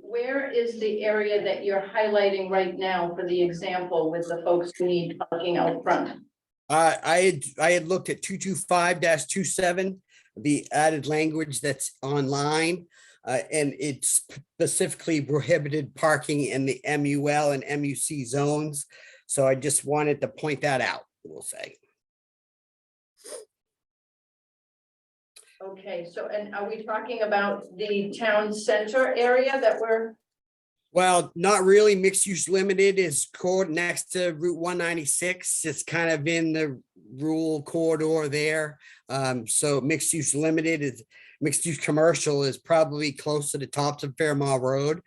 where is the area that you're highlighting right now for the example with the folks who need parking out front? I had looked at 225-27, the added language that's online, and it specifically prohibited parking in the MUL and MUC zones. So I just wanted to point that out, we'll say. Okay, so, and are we talking about the town center area that we're? Well, not really. Mixed use limited is next to Route 196. It's kind of in the rural corridor there. So mixed use limited is mixed use commercial is probably close to the Topsham Fair Mall Road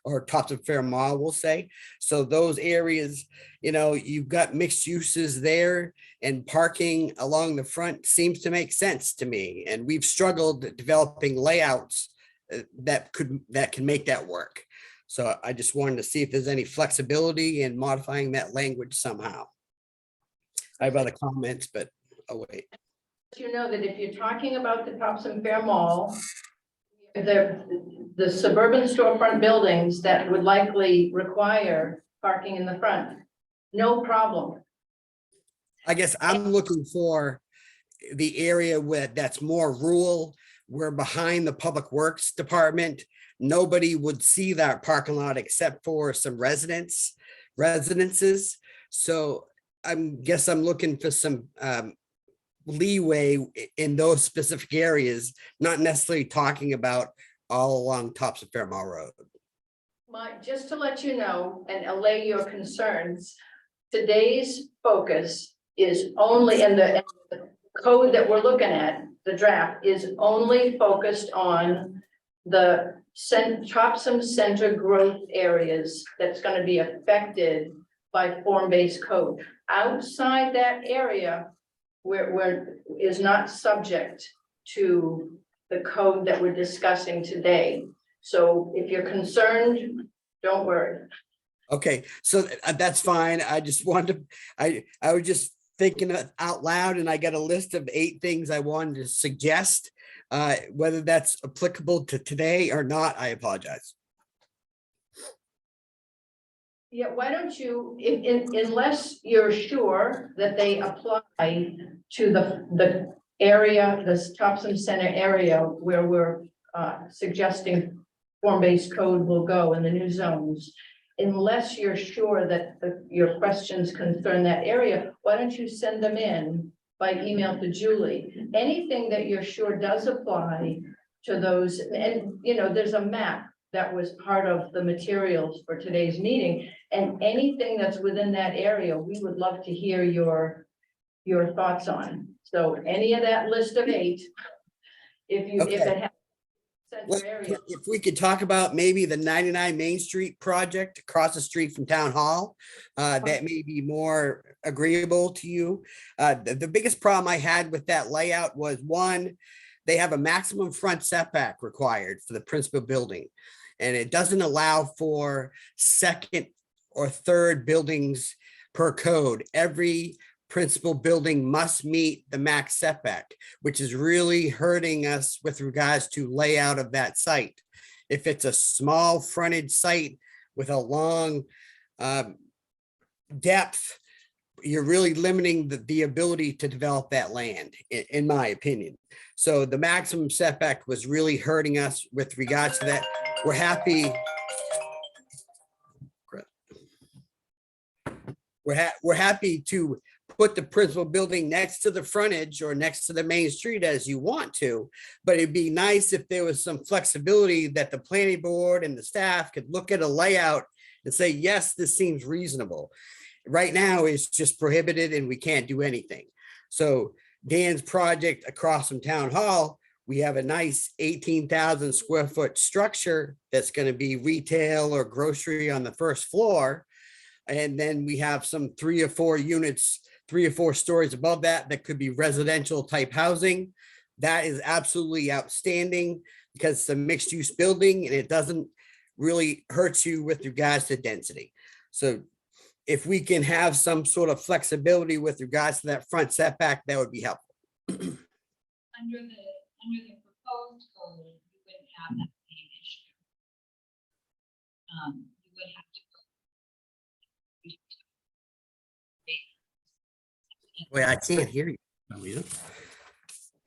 or Topsham Fair Mall, we'll say. So those areas, you've got mixed uses there, and parking along the front seems to make sense to me. And we've struggled at developing layouts that can make that work. So I just wanted to see if there's any flexibility in modifying that language somehow. I have other comments, but I'll wait. You know that if you're talking about the Topsham Fair Mall, the suburban storefront buildings that would likely require parking in the front, no problem. I guess I'm looking for the area that's more rural. We're behind the Public Works Department. Nobody would see that parking lot except for some residences. So I guess I'm looking for some leeway in those specific areas, not necessarily talking about all along Tops of Fairmont Road. Just to let you know and allay your concerns, today's focus is only, and the code that we're looking at, the draft, is only focused on the Topsham Center growth areas that's gonna be affected by form-based code. Outside that area, where is not subject to the code that we're discussing today. So if you're concerned, don't worry. Okay, so that's fine. I just wanted to, I was just thinking out loud and I got a list of 8 things I wanted to suggest. Whether that's applicable to today or not, I apologize. Yeah, why don't you, unless you're sure that they apply to the area, the Topsham Center area where we're suggesting form-based code will go in the new zones. Unless you're sure that your questions concern that area, why don't you send them in by email to Julie? Anything that you're sure does apply to those, and you know, there's a map that was part of the materials for today's meeting, and anything that's within that area, we would love to hear your thoughts on. So any of that list of 8, if Okay. it has Well, center area. if we could talk about maybe the 99 Main Street project across the street from Town Hall, that may be more agreeable to you. The biggest problem I had with that layout was, one, they have a maximum front setback required for the principal building. And it doesn't allow for second or third buildings per code. Every principal building must meet the max setback, which is really hurting us with regards to layout of that site. If it's a small frontage site with a long depth, you're really limiting the ability to develop that land, in my opinion. So the maximum setback was really hurting us with regards to that. We're happy. We're happy to put the principal building next to the frontage or next to the main street as you want to, but it'd be nice if there was some flexibility that the planning board and the staff could look at a layout and say, yes, this seems reasonable. Right now, it's just prohibited and we can't do anything. So Dan's project across from Town Hall, we have a nice 18,000 square foot structure that's going to be retail or grocery on the first floor. And then we have some 3 or 4 units, 3 or 4 stories above that, that could be residential type housing. That is absolutely outstanding because it's a mixed use building and it doesn't really hurt you with regards to density. So if we can have some sort of flexibility with regards to that front setback, that would be helpful. Under the proposed code, you wouldn't have that same issue. You would have to go. Wait, I can't hear you.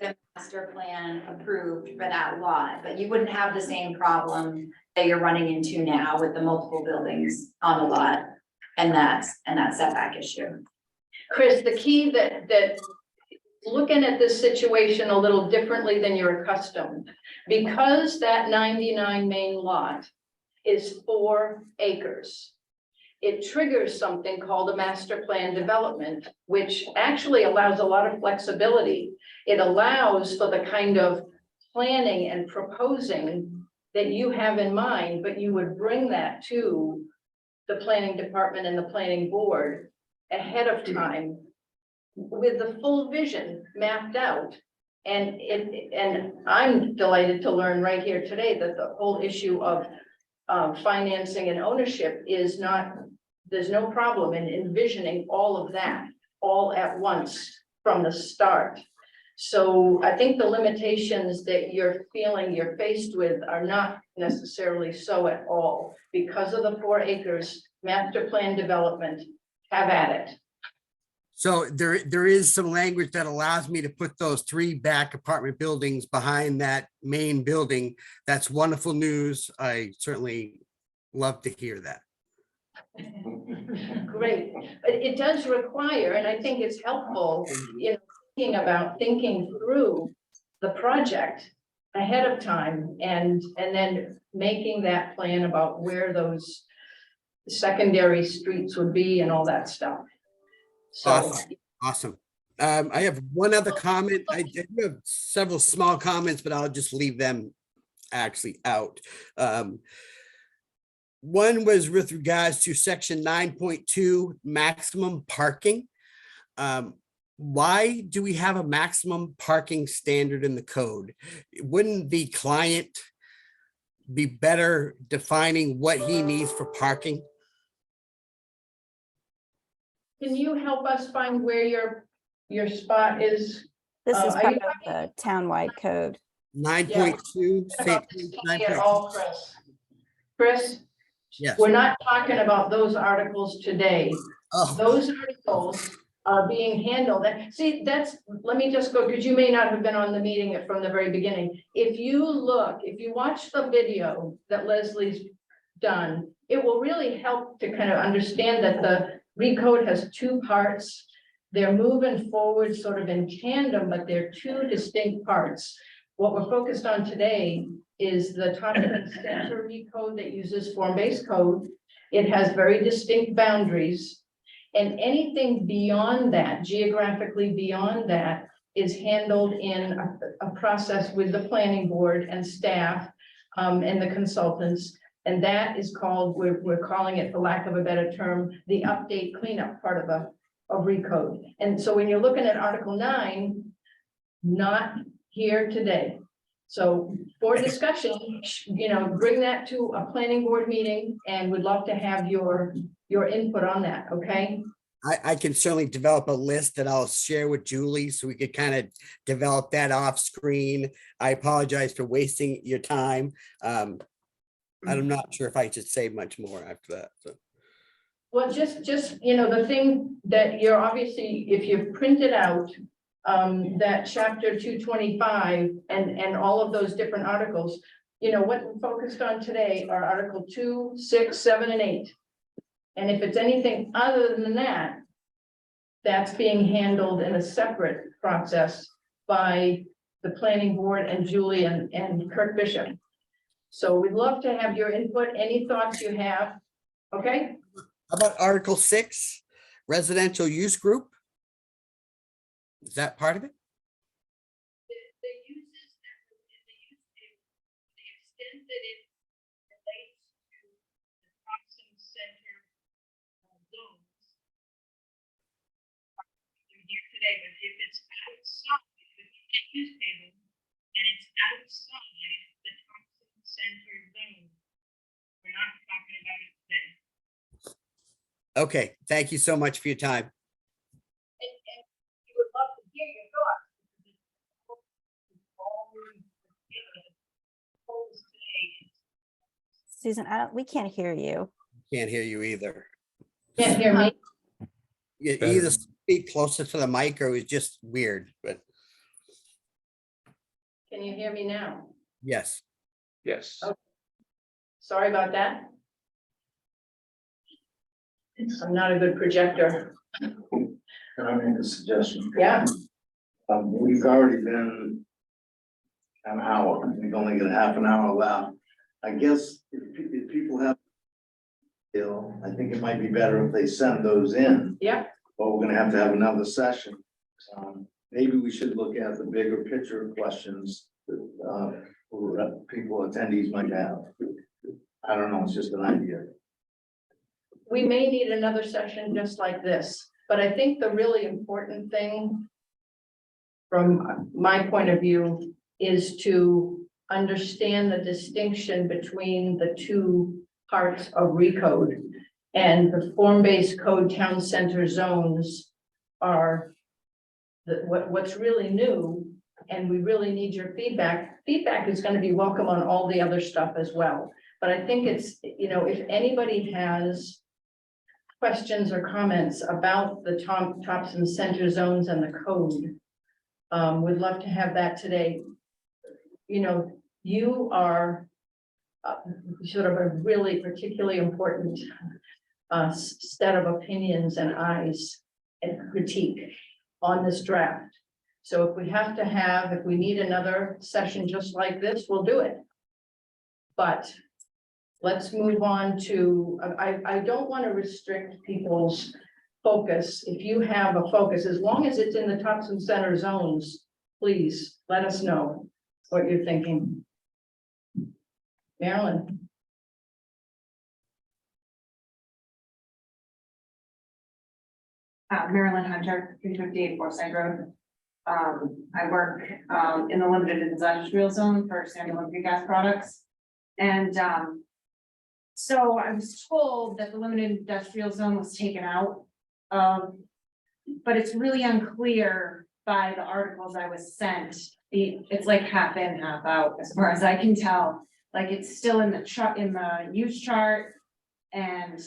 The master plan approved for that lot, but you wouldn't have the same problem that you're running into now with the multiple buildings on the lot and that setback issue. Chris, the key that looking at this situation a little differently than you're accustomed, because that 99 Main lot is 4 acres. It triggers something called a master plan development, which actually allows a lot of flexibility. It allows for the kind of planning and proposing that you have in mind, but you would bring that to the planning department and the planning board ahead of time with the full vision mapped out. And I'm delighted to learn right here today that the whole issue of financing and ownership is not, there's no problem in envisioning all of that all at once from the start. So I think the limitations that you're feeling you're faced with are not necessarily so at all. Because of the 4 acres master plan development, have at it. So there is some language that allows me to put those 3 back apartment buildings behind that main building. That's wonderful news. I certainly love to hear that. Great, but it does require, and I think it's helpful in thinking through the project, ahead of time and then making that plan about where those secondary streets would be and all that stuff. So, Awesome. Awesome. I have one other comment. I do have several small comments, but I'll just leave them actually out. One was with regards to section 9.2 maximum parking. Why do we have a maximum parking standard in the code? Wouldn't the client be better defining what he needs for parking? can you help us find where your spot is? This is are part you of the townwide code. 9.2. About this at all, Chris? Chris, Yes. we're not talking about those articles today. Oh, Those articles are being handled. See, let me just go, because you may not have been on the meeting from the very beginning. If you watch the video that Leslie's done, it will really help to kind of understand that the Recode has two parts. They're moving forward sort of in tandem, but they're two distinct parts. What we're focused on today is the Topsham Center Recode that uses form-based code. It has very distinct boundaries. And anything beyond that, geographically beyond that, is handled in a process with the planning board and staff and the consultants. And that is called, we're calling it, for lack of a better term, the update cleanup part of Recode. And so when you're looking at Article 9, not here today. So for discussion, bring that to a planning board meeting and we'd love to have your input on that, okay? I can certainly develop a list that I'll share with Julie so we could kind of develop that off screen. I apologize for wasting your time. I'm not sure if I should say much more after that. So. Well, just the thing that you're obviously, if you've printed out that chapter 225 and all of those different articles, what we're focused on today are Article 2, 6, 7, and 8. And if it's anything other than that, that's being handled in a separate process by the planning board and Julie and Kirk Bishop. So we'd love to have your input, any thoughts you have, okay? How about Article 6, residential use group? Is that part of it? The uses that were in the use table, the extent that it relates to the Topsham Center zones. Here today, but if it's outside, if you get use table and it's outside the Topsham Center zone, we're not talking about it today. Okay, thank you so much for your time. And you would love to hear your thoughts. Susan, we can't hear you. Can't hear you either. Can't hear me? You either speak closer to the mic or it's just weird, but Can you hear me now? yes. Yes. Okay. Sorry about that. I'm not a good projector. Can I make a suggestion? Yeah. We've already been an hour. We've only got half an hour left. I guess if people have, I think it might be better if they send those in. Yeah. But we're gonna have another session. Maybe we should look at the bigger picture questions that people, attendees might have. I don't know, it's just an idea. We may need another session just like this, but I think the really important thing from my point of view is to understand the distinction between the two parts of Recode. And the form-based code town center zones are what's really new, and we really need your feedback. Feedback is going to be welcome on all the other stuff as well. But I think it's, if anybody has questions or comments about the Topsham Center zones and the code, we'd love to have that today. You are sort of a really particularly important set of opinions and eyes and critique on this draft. So if we need another session just like this, we'll do it. But let's move on to, I don't want to restrict people's focus. If you have a focus, as long as it's in the Topsham Center zones, please let us know what you're thinking. Marilyn? Marilyn Hunter, 358 Forsyth Road. I work in the limited industrial zone for Samuel and Gas Products. And so I was told that the limited industrial zone was taken out. But it's really unclear by the articles I was sent. It's like half in, half out, as far as I can tell. Like it's still in the chart, in the use chart, and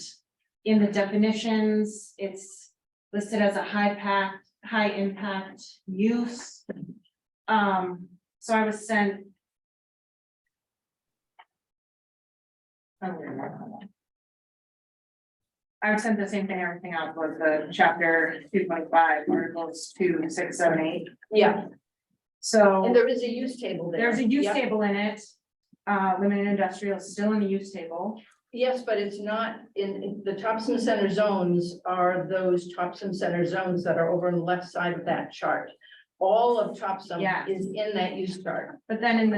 in the definitions, it's listed as a high impact use. So I was sent. I was sent the same thing, everything else was the chapter 2.5, articles 2, 6, 7, 8. Yeah, and So there is a use table there. there's a use Yep. table in it. Limited industrial is still in the use table. Yes, but it's not in the Topsham Center zones are those Topsham Center zones that are over on the left side of that chart. All of Topsham Yeah. is in that use chart. But then in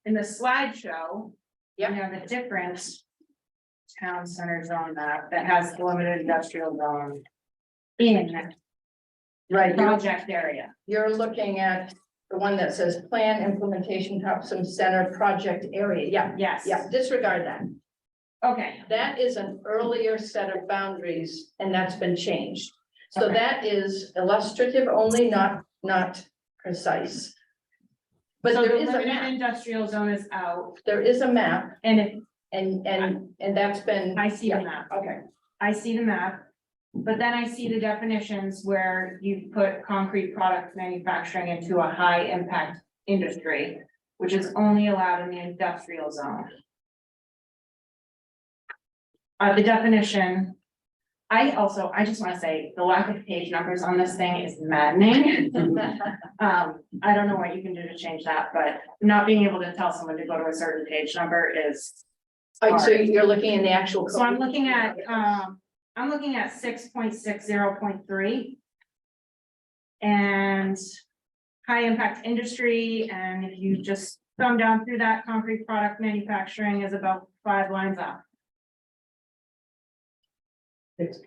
in the slideshow, you Yep. have a different town center zone map that has the limited industrial zone in Right, project area. you're looking at the one that says plan implementation Topsham Center project area. Yeah, Yes. yeah, disregard that. Okay, That is an earlier set of boundaries and that's been changed. So Okay. that is illustrative only, not precise. But so there the is a limited map, industrial zone is out, there is a map and if and that's been. I see the yeah, map. Okay, I see the map, but then I see the definitions where you put concrete product manufacturing into a high impact industry, which is only allowed in the industrial zone. The definition, I just want to say, the lack of page numbers on this thing is maddening. I don't know what you can do to change that, but not being able to tell someone to go to a certain page number is. all right, so hard. you're looking in the actual. So I'm looking at 6.60.3. And high impact industry, and if you just thumb down through that, concrete product manufacturing is about 5 lines up. As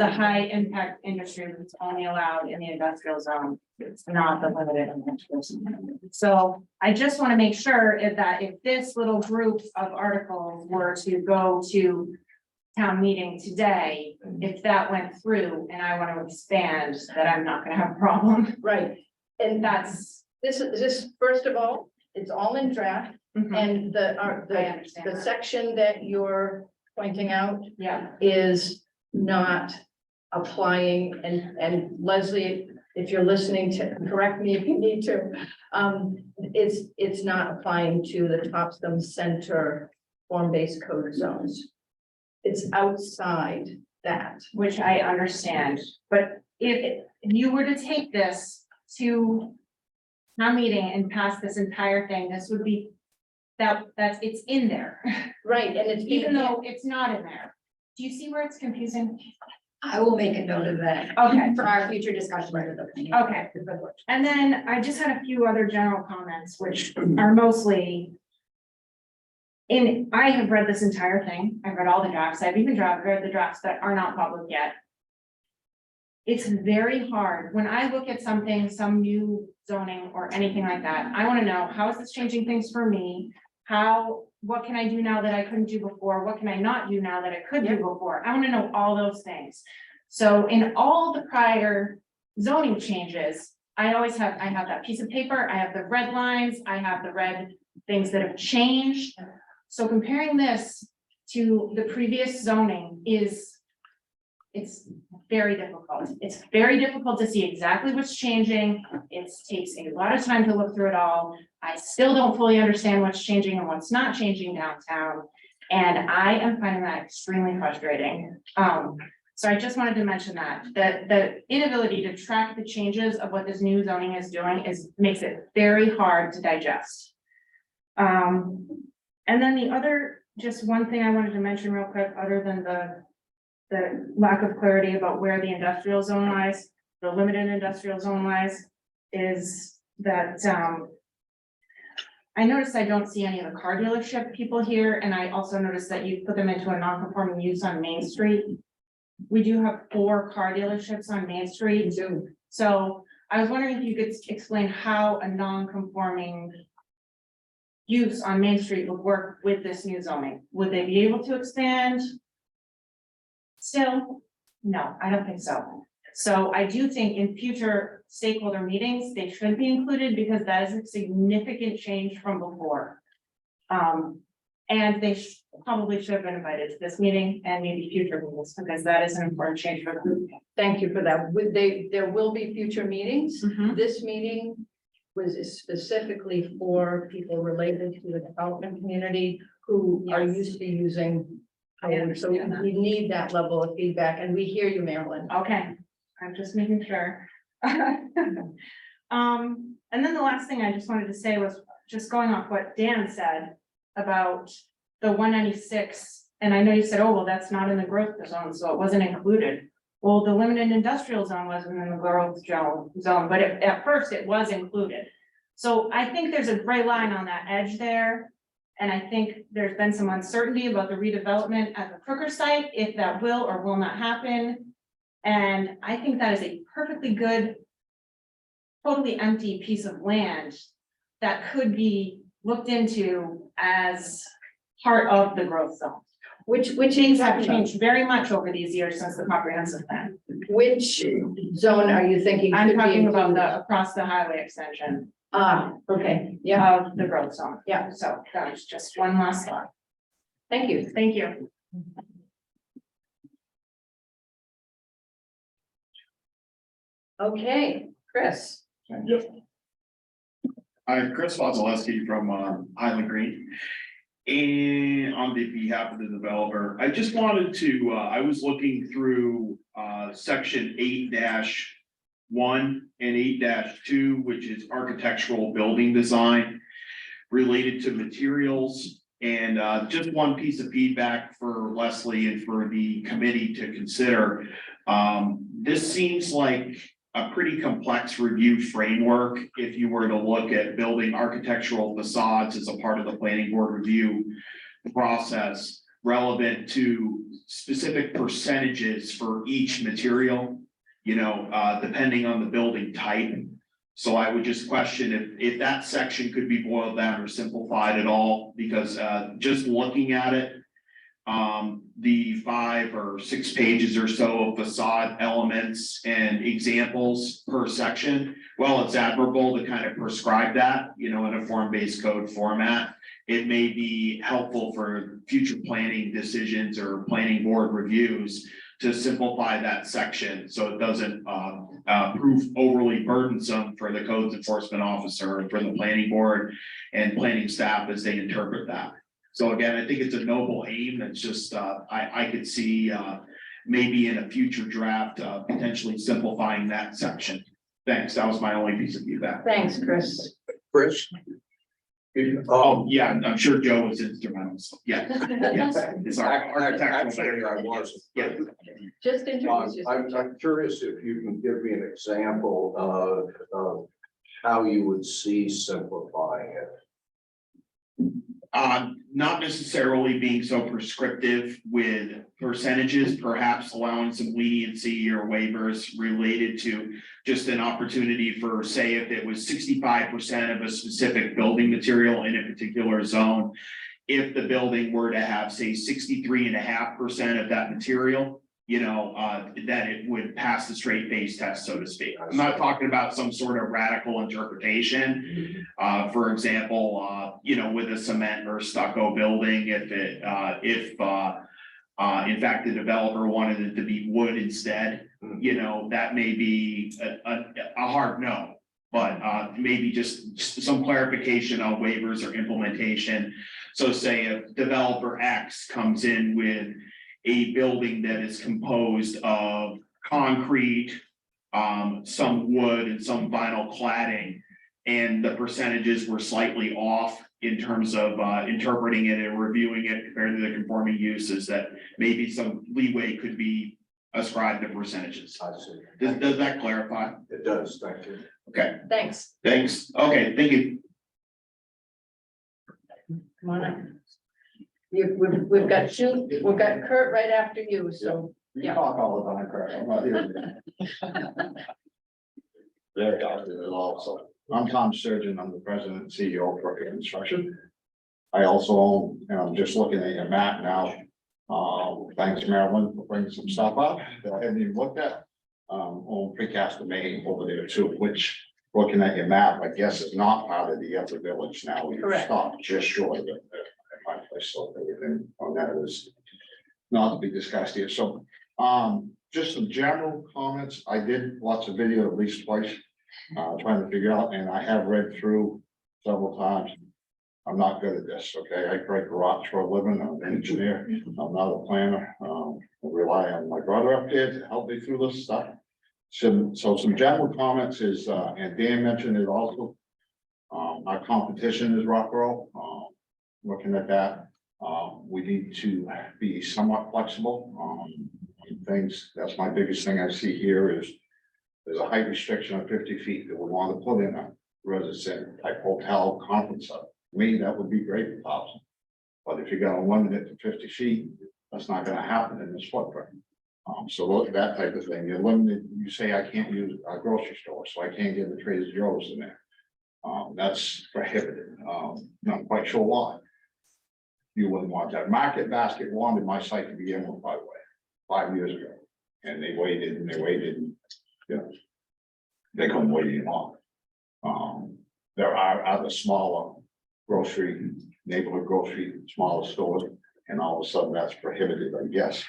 a high impact industry, it's only allowed in the industrial zone, it's not the limited industrial zone. So I just want to make sure that if this little group of articles were to go to town meeting today, if that went through and I want to expand, that I'm not gonna have a problem. Right, and That's. this, first of all, it's all in draft, and I understand the that. section that you're pointing out Yeah, is not applying, and Leslie, if you're listening to, correct me if you need to. It's not applying to the Topsham Center form-based code zones. It's outside that. which I understand, but if you were to take this to town meeting and pass this entire thing, this would be, it's in there, Right, and it's even though it's not in there. Do you see where it's confusing? I will make a note of that Okay, for our future discussion. okay. And then I just had a few other general comments, which are mostly. I have read this entire thing. I've read all the drafts. I've even read the drafts that are not public yet. It's very hard. When I look at something, some new zoning or anything like that, I want to know, how is this changing things for me? What can I do now that I couldn't do before? What can I not do now that I could do before? I want to know all those things. So in all the prior zoning changes, I have that piece of paper, I have the red lines, I have the red things that have changed. So comparing this to the previous zoning it's very difficult. It's very difficult to see exactly what's changing. It takes a lot of time to look through it all. I still don't fully understand what's changing and what's not changing downtown. And I am finding that extremely frustrating. So I just wanted to mention that the inability to track the changes of what this new zoning is doing makes it very hard to digest. And then the other, just one thing I wanted to mention real quick, other than the lack of clarity about where the industrial zone lies, the limited industrial zone lies, is that, I noticed I don't see any of the car dealership people here, and I also noticed that you put them into a non-conforming use on Main Street. We do have 4 car dealerships on Main Street. So I was wondering if you could explain how a non-conforming use on Main Street would work with this new zoning. Would they be able to expand? Still, no, I don't think so. So I do think in future stakeholder meetings, they should be included because that is a significant change from before. And they probably should have been invited to this meeting and maybe future meetings, because that is an important change for the group. Thank you for that. There will be future meetings. This meeting was specifically for people related to the development community who are used to using. So we need that level of feedback, and we hear you, Marilyn. Okay, I'm just making sure. And then the last thing I just wanted to say was just going off what Dan said about the 196. And I know you said, oh, well, that's not in the growth zone, so it wasn't included. Well, the limited industrial zone wasn't in the growth zone, but at first it was included. So I think there's a gray line on that edge there. And I think there's been some uncertainty about the redevelopment at the Crooker site, if that will or will not happen. And I think that is a perfectly good, totally empty piece of land that could be looked into as part of the growth zone. Which Things have changed very much over these years since the comprehensive plan. Which zone are you thinking? I'm should be talking about included? the across the highway extension Okay, yeah, of the growth zone. Yeah. So that was just one last thought. thank you. Thank you. Okay, Chris. Hi, Chris Wozolewski from Highland Green. And on behalf of the developer, I just wanted to, I was looking through section 8-1 and 8-2, which is architectural building design related to materials. And just one piece of feedback for Leslie and for the committee to consider. This seems like a pretty complex review framework if you were to look at building architectural facades as a part of the planning board review process relevant to specific percentages for each material, depending on the building type. So I would just question if that section could be boiled down or simplified at all, because just looking at it, the 5 or 6 pages or so of facade elements and examples per section, well, it's admirable to kind of prescribe that, in a form-based code format. It may be helpful for future planning decisions or planning board reviews to simplify that section so it doesn't prove overly burdensome for the codes enforcement officer and for the planning board and planning staff as they interpret that. So again, I think it's a noble aim. It's just, I could see maybe in a future draft, potentially simplifying that section. Thanks. That was my only piece of feedback. Thanks, Chris. Chris? Oh, yeah, I'm sure Joe was instrumental. So, yeah, yes. It's our architectural Actually, I background. was. Yeah. Just introduce yourself. I'm curious if you can give me an example of how you would see simplifying it. Not necessarily being so prescriptive with percentages, perhaps allowing some leniency or waivers related to just an opportunity for, say, if it was 65% of a specific building material in a particular zone, if the building were to have, say, 63.5% of that material, that it would pass the straight face test, so to speak. I'm not talking about some sort of radical interpretation. For example, with a cement or stucco building, if in fact the developer wanted it to be wood instead, that may be a hard no. But maybe just some clarification on waivers or implementation. So say if developer X comes in with a building that is composed of concrete, some wood and some vinyl cladding. And the percentages were slightly off in terms of interpreting it and reviewing it compared to the conforming uses, that maybe some leeway could be ascribed to percentages. I see. Does that clarify? It does, thank you. Okay, Thanks. thanks. Okay, thank you. Come on up. We've got Kurt right after you, so. You Yeah. talk all the time, Craig. I'm not here. There, I'll do it also. I'm Tom Surgeon. I'm the president and CEO of Recode Construction. I also own, and I'm just looking at your map now. Thanks Marilyn for bringing some stuff up that I hadn't even looked at. On precast of Maine over there too, which, looking at your map, I guess is not part of the other village now. We Correct. stopped just short of it. My place, so everything on that is not to be discussed here. So, just some general comments. I did watch the video at least twice, trying to figure out, and I have read through several times. I'm not good at this, okay? I break rocks for a living. I'm an engineer. I'm not a planner. I rely on my brother up there to help me through this stuff. So some general comments is, and Dan mentioned it also. Our competition is Rockville. Looking at that, we need to be somewhat flexible. In things, that's my biggest thing I see here is there's a height restriction of 50 feet that we want to put in a resident type hotel conference center. To me, that would be great for Topsham. But if you're gonna limit it to 50 feet, that's not gonna happen in this footprint. So look at that type of thing. You're limited, you say I can't use a grocery store, so I can't get the Trader Joe's in there. That's prohibited. Not quite sure why. You wouldn't want that. Market Basket wanted my site to begin with, by the way, 5 years ago. And they waited and they waited, and, you know, they couldn't wait any longer. There are other smaller grocery, neighborhood grocery, smaller stores, and all of a sudden that's prohibited, I guess.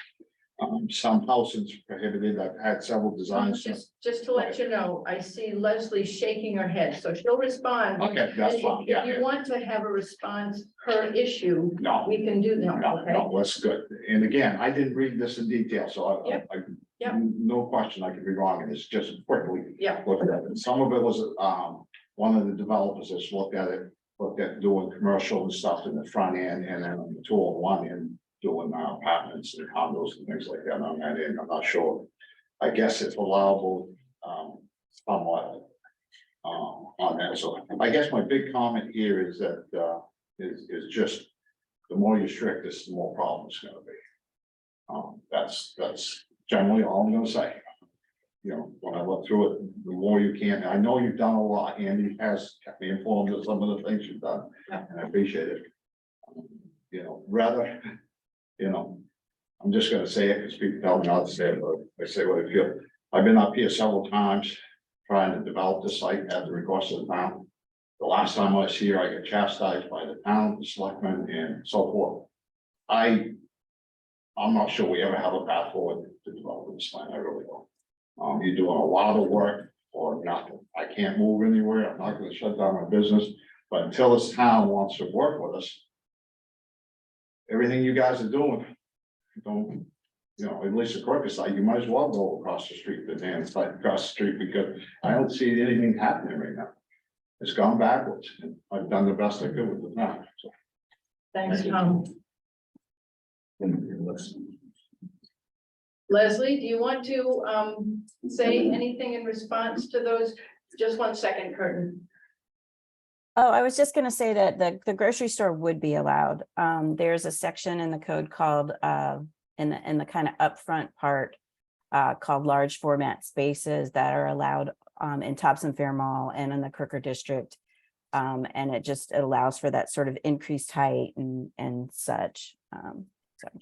Some houses prohibited. I've had several designs. Just to let you know, I see Leslie shaking her head, so she'll respond. Okay, that's fine. If you want to have a response per issue, No, we can do that, no, okay? no, that's good. And again, I didn't read this in detail, so Yep. no question I could be wrong, and it's just quickly. Yeah. Looked at it. Some of it was, one of the developers just looked at doing commercial and stuff in the front end, and then on the 201 end, doing apartments and condos and things like that on that end. I'm not sure. I guess it's allowable, somewhat, on that. So I guess my big comment here is that, is just the more you strict this, the more problems gonna be. That's generally all I'm gonna say. You know, when I look through it, the more you can, I know you've done a lot, Andy has kept me informed of some of the things you've done, and I appreciate it. You know, rather, you know, I'm just gonna say it because people tell me not to say it, but I say what I feel. I've been up here several times trying to develop the site at the request of the town. The last time I was here, I got chastised by the town, the selectmen, and so forth. I'm not sure we ever have a path forward to develop this plan. I really don't. You're doing a lot of work for nothing. I can't move anywhere. I'm not gonna shut down my business, but until this town wants to work with us, everything you guys are doing, don't, you know, at least the Crooked side, you might as well go across the street, the damn site across the street, because I don't see anything happening right now. It's gone backwards, and I've done the best I could with the town, so. Thanks, Tom. Leslie, do you want to say anything in response to those? Just 1 second, Curtin. Oh, I was just gonna say that the grocery store would be allowed. There's a section in the code called, in the kind of upfront part, called large format spaces that are allowed, in Topsham Fair Mall and in the Crooker District. And it allows for that sort of increased height and such.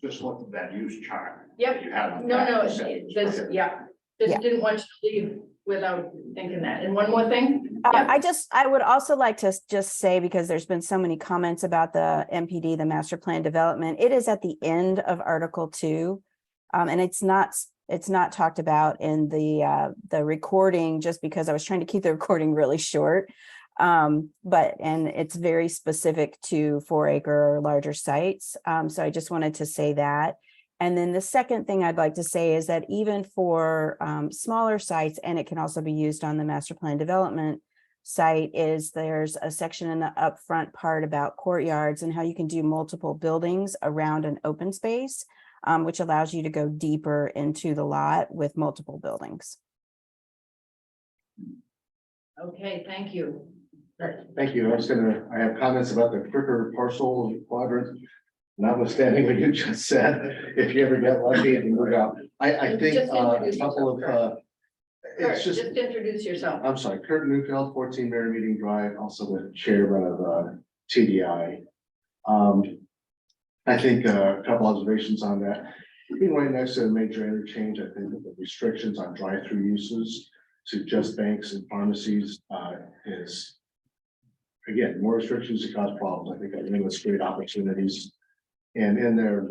Just look at that use chart. Yep. You have. No, just Yeah. didn't want you to leave without thinking that. And one more thing. I would also like to just say, because there's been so many comments about the MPD, the master plan development, it is at the end of Article 2. And it's not talked about in the recording, just because I was trying to keep the recording really short. And it's very specific to 4 acre or larger sites. So I just wanted to say that. And then the second thing I'd like to say is that even for smaller sites, and it can also be used on the master plan development site, is there's a section in the upfront part about courtyards and how you can do multiple buildings around an open space, which allows you to go deeper into the lot with multiple buildings. Okay, thank you. Thank you. I have comments about the quicker parcel quadrant. Notwithstanding what you just said, if you ever get lucky and you move out, I think Just a introduce couple of, Kurt, it's just, introduce yourself. I'm sorry, Kurt Newfield, 14 Mary Meeting Drive, also the chairman of TDI. I think a couple observations on that. Being right next to a major interchange, I think that the restrictions on drive-through uses to just banks and pharmacies is, again, more restrictions to cause problems. I think that limits great opportunities. And in there,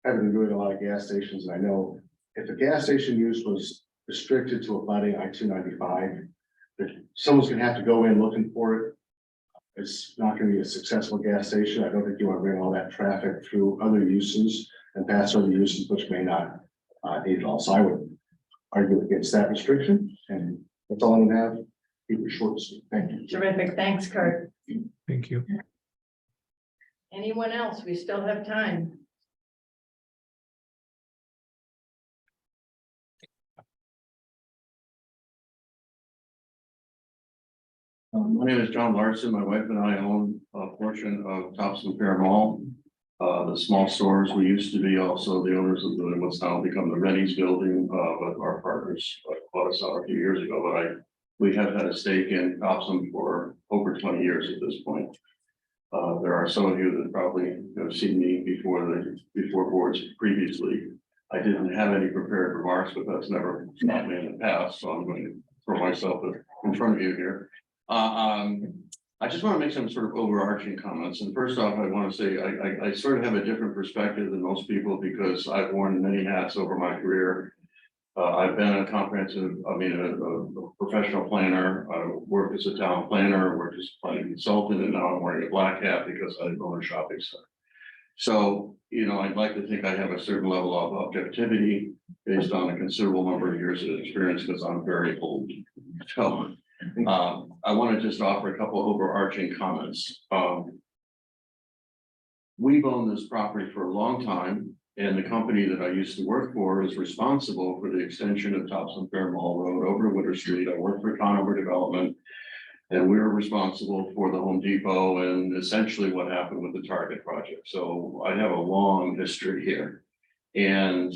I've been doing a lot of gas stations. And I know if a gas station use was restricted to abutting I-295, if someone's gonna have to go in looking for it, it's not gonna be a successful gas station. I don't think you want to bring all that traffic through other uses and pass other uses which may not need it all. So I would argue against that restriction, and that's all I'm gonna have. Keep it short and sweet. Thank you. Terrific, thanks, Kurt. Thank you. Anyone else? We still have time. My name is John Larson. My wife and I own a portion of Topsham Fair Mall. The small stores, we used to be also the owners of what's now become the Rennie's building, but our partners bought us out a few years ago, but we have had a stake in Topsham for over 20 years at this point. There are some of you that probably have seen me before boards previously. I didn't have any prepared remarks, but that's never stopped me in the past, so I'm going to throw myself in front of you here. I just want to make some sort of overarching comments. And first off, I want to say I sort of have a different perspective than most people because I've worn many hats over my career. I've been a professional planner. I worked as a town planner, worked as a planning consultant, and now I'm wearing a black hat because I own a shopping center. So, I'd like to think I have a certain level of objectivity based on a considerable number of years of experience because I'm very old. So I want to just offer a couple of overarching comments. We've owned this property for a long time, and the company that I used to work for is responsible for the extension of Topsham Fair Mall Road over to Winter Street. I worked for Conover Development, and we were responsible for the Home Depot and essentially what happened with the Target project. So I have a long history here. And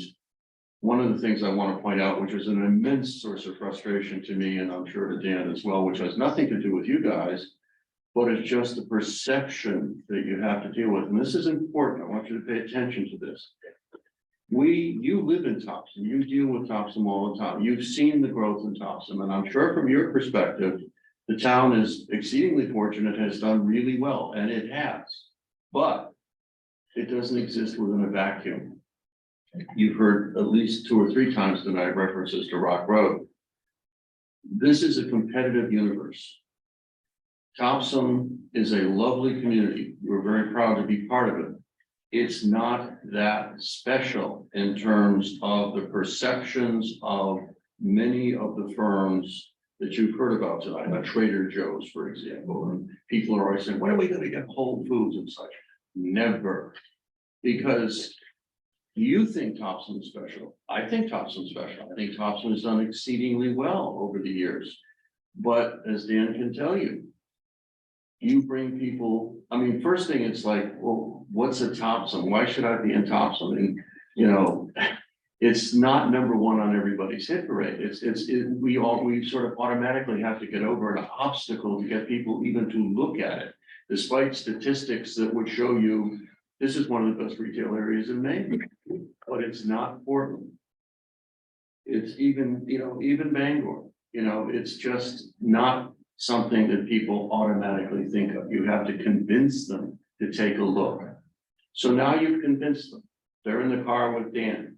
one of the things I want to point out, which is an immense source of frustration to me, and I'm sure to Dan as well, which has nothing to do with you guys, but it's just the perception that you have to deal with. And this is important. I want you to pay attention to this. You live in Topsham, you deal with Topsham all the time. You've seen the growth in Topsham, and I'm sure from your perspective, the town is exceedingly fortunate, has done really well, and it has, but it doesn't exist within a vacuum. You've heard at least 2 or 3 times tonight references to Rock Road. This is a competitive universe. Topsham is a lovely community. We're very proud to be part of it. It's not that special in terms of the perceptions of many of the firms that you've heard about tonight, like Trader Joe's, for example. And people are always saying, when are we going to get Whole Foods and such? Never. Because you think Topsham is special. I think Topsham is special. I think Topsham has done exceedingly well over the years. But as Dan can tell you, you bring people, first thing, it's like, well, what's a Topsham? Why should I be in Topsham? And, it's not number 1 on everybody's hit parade. We sort of automatically have to get over an obstacle to get people even to look at it, despite statistics that would show you this is one of the best retail areas in Maine, but it's not Portland. It's even Bangor, it's just not something that people automatically think of. You have to convince them to take a look. So now you've convinced them. They're in the car with Dan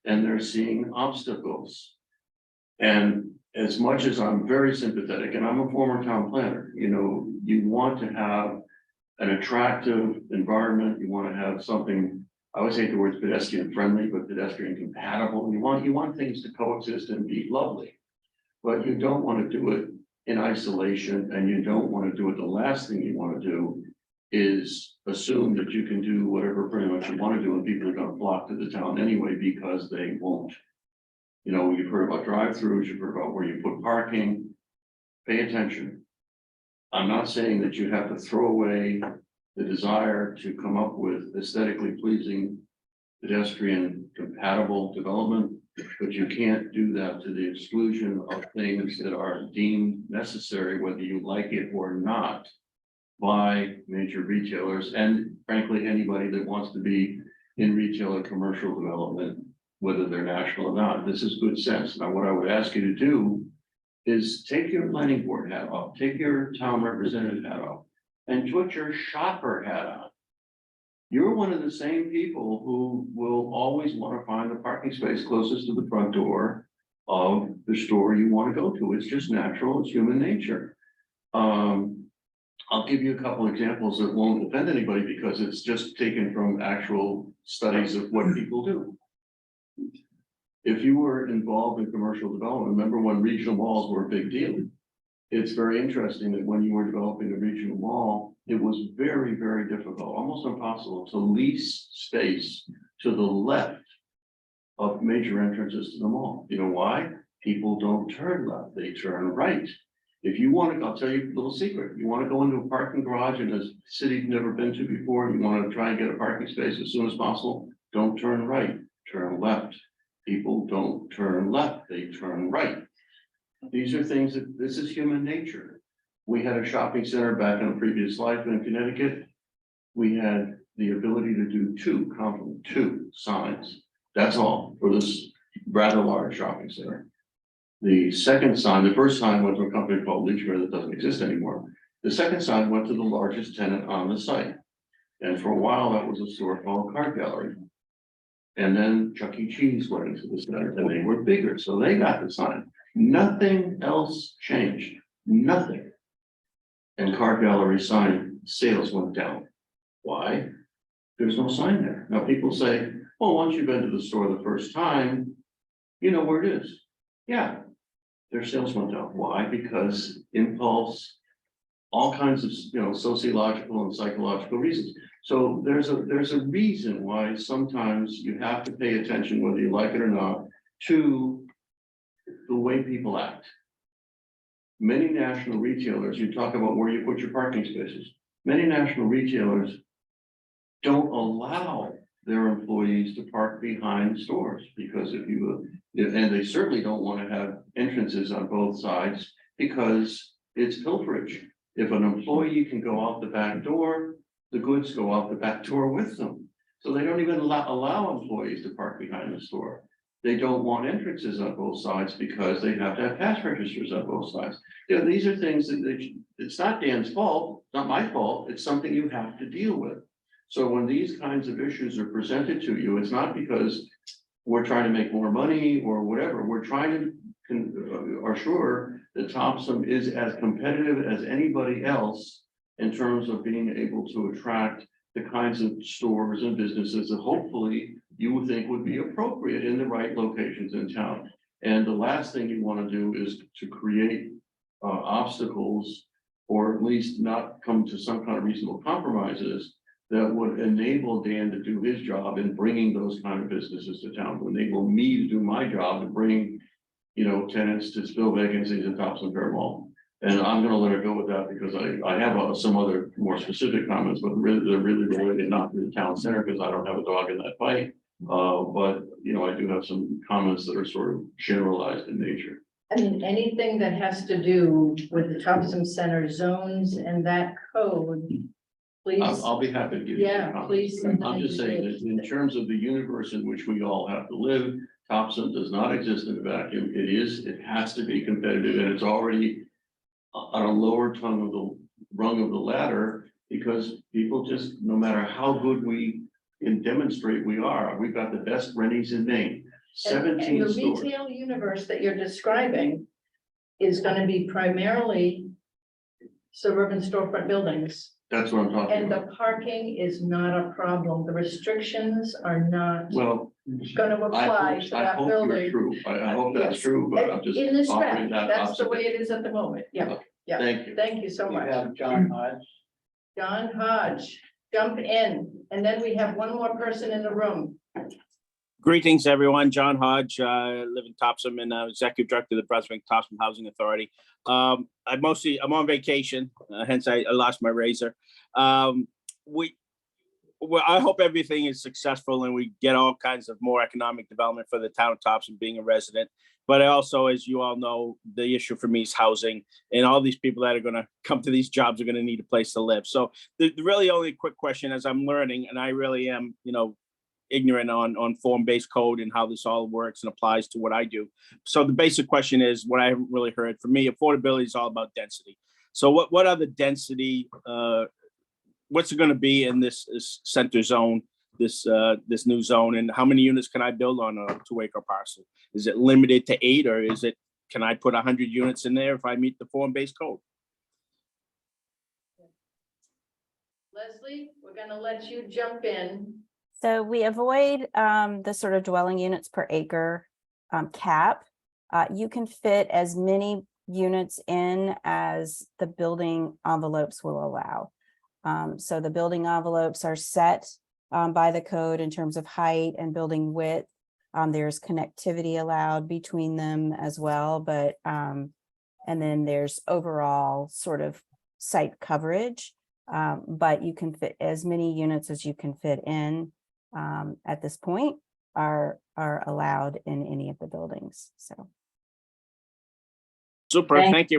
and they're seeing obstacles. And as much as I'm very sympathetic, and I'm a former town planner, you want to have an attractive environment. You want to have something I always hate the words pedestrian friendly, but pedestrian compatible. You want things to coexist and be lovely. But you don't want to do it in isolation, and you don't want to do it. The last thing you want to do is assume that you can do whatever pretty much you want to do, and people are going to flock to the town anyway because they won't. You know, you've heard about drive-throughs, you've heard about where you put parking. Pay attention. I'm not saying that you have to throw away the desire to come up with aesthetically pleasing pedestrian compatible development, but you can't do that to the exclusion of things that are deemed necessary, whether you like it or not, by major retailers and frankly, anybody that wants to be in retail or commercial development, whether they're national or not. This is good sense. Now, what I would ask you to do is take your planning board hat off, take your town representative hat off, and put your shopper hat on. You're one of the same people who will always want to find the parking space closest to the front door of the store you want to go to. It's just natural, it's human nature. I'll give you a couple examples that won't offend anybody because it's just taken from actual studies of what people do. If you were involved in commercial development, remember when regional malls were a big deal? It's very interesting that when you were developing a regional mall, it was very, very difficult, almost impossible to lease space to the left of major entrances to the mall. You know why? People don't turn left, they turn right. If you want to, I'll tell you a little secret. You want to go into a parking garage in a city you've never been to before, you want to try and get a parking space as soon as possible, don't turn right, turn left. People don't turn left, they turn right. These are things that, this is human nature. We had a shopping center back in a previous life in Connecticut. We had the ability to do two signs. That's all for this rather large shopping center. The second sign, the first sign went to a company called Leachmere that doesn't exist anymore. The second sign went to the largest tenant on the site. And for a while, that was a store called Card Gallery. And then Chuck E. Cheese went into the center and they were bigger, so they got the sign. Nothing else changed, nothing. And Card Gallery sign sales went down. Why? There's no sign there. Now people say, well, once you've been to the store the first time, you know where it is. Yeah, their sales went down. Why? Because impulse, all kinds of, sociological and psychological reasons. So there's a reason why sometimes you have to pay attention, whether you like it or not, to the way people act. Many national retailers, you talk about where you put your parking spaces. Many national retailers don't allow their employees to park behind stores because and they certainly don't want to have entrances on both sides because it's pilferage. If an employee can go out the back door, the goods go out the back door with them. So they don't even allow employees to park behind the store. They don't want entrances on both sides because they have to have cash registers on both sides. These are things that it's not Dan's fault, not my fault. It's something you have to deal with. So when these kinds of issues are presented to you, it's not because we're trying to make more money or whatever. We're trying to assure that Topsham is as competitive as anybody else in terms of being able to attract the kinds of stores and businesses that hopefully you would think would be appropriate in the right locations in town. And the last thing you want to do is to create obstacles, or at least not come to some kind of reasonable compromises that would enable Dan to do his job in bringing those kind of businesses to town, to enable me to do my job and bring, tenants to fill vacancies at Topsham Fair Mall. And I'm going to let it go with that because I have some other more specific comments, but they're really related not to the town center because I don't have a dog in that fight. But I do have some comments that are sort of generalized in nature. I mean, anything that has to do with the Topsham Center zones and that code, please. I'll be happy to give you. Yeah, some comments. please. I'm just saying that in terms of the universe in which we all have to live, Topsham does not exist in a vacuum. It has to be competitive, and it's already on a lower rung of the ladder because people just, no matter how good we can demonstrate we are, we've got the best Rennies in Maine, 17 and the stores. retail universe that you're describing is going to be primarily suburban storefront buildings That's what I'm talking And about. the parking is not a problem. The restrictions are not Well, gonna I apply hope, to I that hope you're building. true. I hope that's Yes. true, but I'm just In this offering draft, that that's the way observation. it is at the moment. Yeah, yeah. Thank you. Thank you so We much. have John Hodge. John Hodge, jump in. And then we have one more person in the room. Greetings, everyone. John Hodge, live in Topsham and Executive Director of the Brunswick Topsham Housing Authority. I'm on vacation, hence I lost my razor. I hope everything is successful and we get all kinds of more economic development for the town of Topsham being a resident. But I also, as you all know, the issue for me is housing, and all these people that are going to come to these jobs are going to need a place to live. So the really only quick question, as I'm learning, and I really am, ignorant on form-based code and how this all works and applies to what I do. So the basic question is, what I haven't really heard, for me, affordability is all about density. So what are the density, what's it going to be in this center zone, this new zone, and how many units can I build on a 2-acre parcel? Is it limited to 8, or can I put 100 units in there if I meet the form-based code? Leslie, we're gonna let you jump in. So we avoid the sort of dwelling units per acre cap. You can fit as many units in as the building envelopes will allow. So the building envelopes are set by the code in terms of height and building width. There's connectivity allowed between them as well, but and then there's overall sort of site coverage. But you can fit as many units as you can fit in at this point are allowed in any of the buildings. So Super, thank you.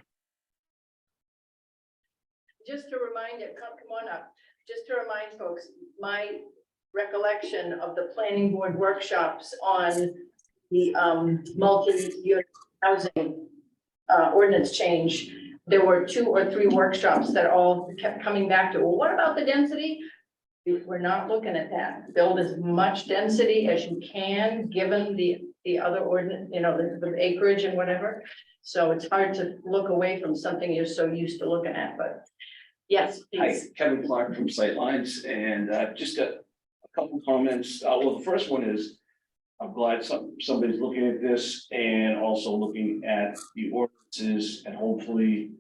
Just to remind you, come on up, just to remind folks, my recollection of the planning board workshops on the multi-unit housing ordinance change, there were 2 or 3 workshops that all kept coming back to, well, what about the density? We're not looking at that. Build as much density as you can, given the other ordinance, the acreage and whatever. So it's hard to look away from something you're so used to looking at, but yes, Hi, please. Kevin Clark from Sightlines, and just got a couple comments. Well, the first one is, I'm glad somebody's looking at this and also looking at the ordinances and hopefully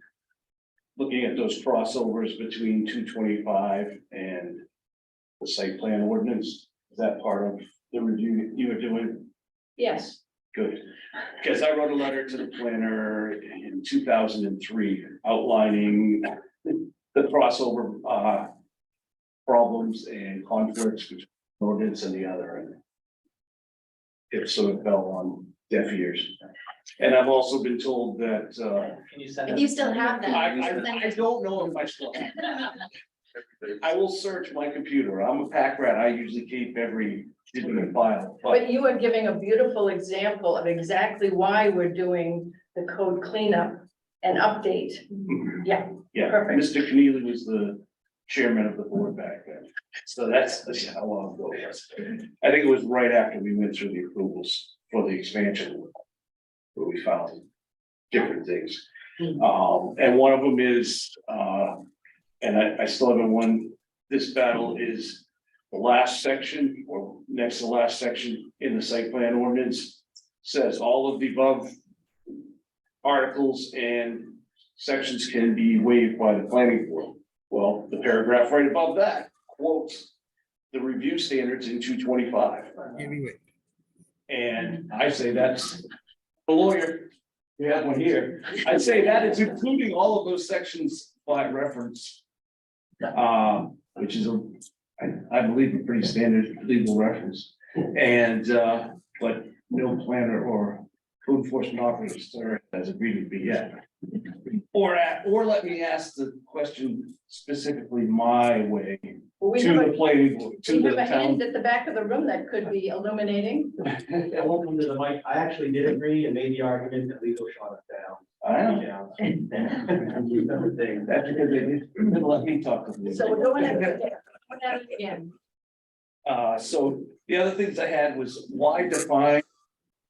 looking at those crossovers between 225 and the site plan ordinance. Is that part of the review you were doing? Yes. Good, because I wrote a letter to the planner in 2003 outlining the crossover problems and conflicts between ordinance and the other, and it sort of fell on deaf ears. And I've also been told that Can you send If us? you still have that. I don't know if I still have it. I will search my computer. I'm a pack rat. I usually keep every digital file, But you are giving a beautiful example of exactly why we're doing the code cleanup and update. Yeah, yeah, perfect. Mr. Keneally was the chairman of the board back then. So that's how long ago it was. I think it was right after we went through the approvals for the expansion where we found different things. And one of them is, and I still haven't won this battle, is the last section or next to the last section in the site plan ordinance says all of the above articles and sections can be waived by the planning board. Well, the paragraph right above that quotes the review standards in 225. And I say that's a lawyer. You have one here. I'd say that is including all of those sections by reference. Which is I believe a pretty standard legal reference. And but no planner or code enforcement officer has agreed with me yet. Or let me ask the question specifically my way Well, we to have the planning board, to We the have a hand town. at the back of the room that could be illuminating. I won't come to the mic. I actually did agree and made the argument that legal shot us down. That's because they didn't let me talk to them. So we're going at it again. So the other things I had was why define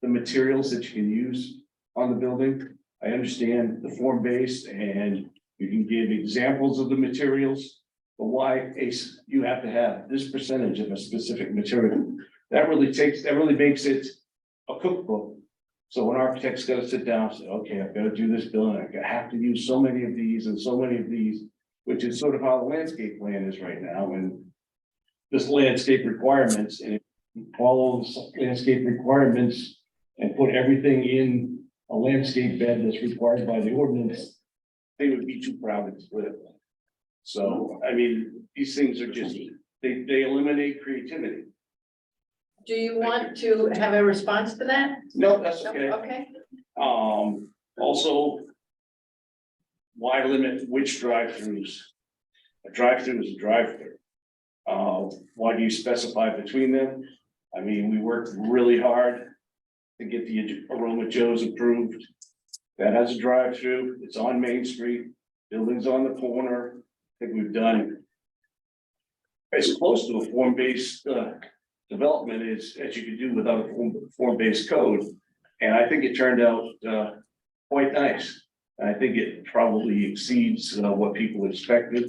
the materials that you can use on the building? I understand the form-based and you can give examples of the materials, but why you have to have this percentage of a specific material. That really makes it a cookbook. So an architect's gotta sit down and say, okay, I've gotta do this building, I have to use so many of these and so many of these, which is sort of how the landscape plan is right now, and this landscape requirements, and if you follow the landscape requirements and put everything in a landscape bed that's required by the ordinance, they would be too crowded to live. So, I mean, these things are just, they eliminate creativity. Do you want to have a response to that? No, that's okay. Okay, Also, why limit which drive-throughs? A drive-through is a drive-through. Why do you specify between them? I mean, we worked really hard to get the Aroma Joe's approved. That has a drive-through, it's on Main Street, building's on the corner. I think we've done as close to a form-based development as you could do without a form-based code. And I think it turned out quite nice. I think it probably exceeds what people expected.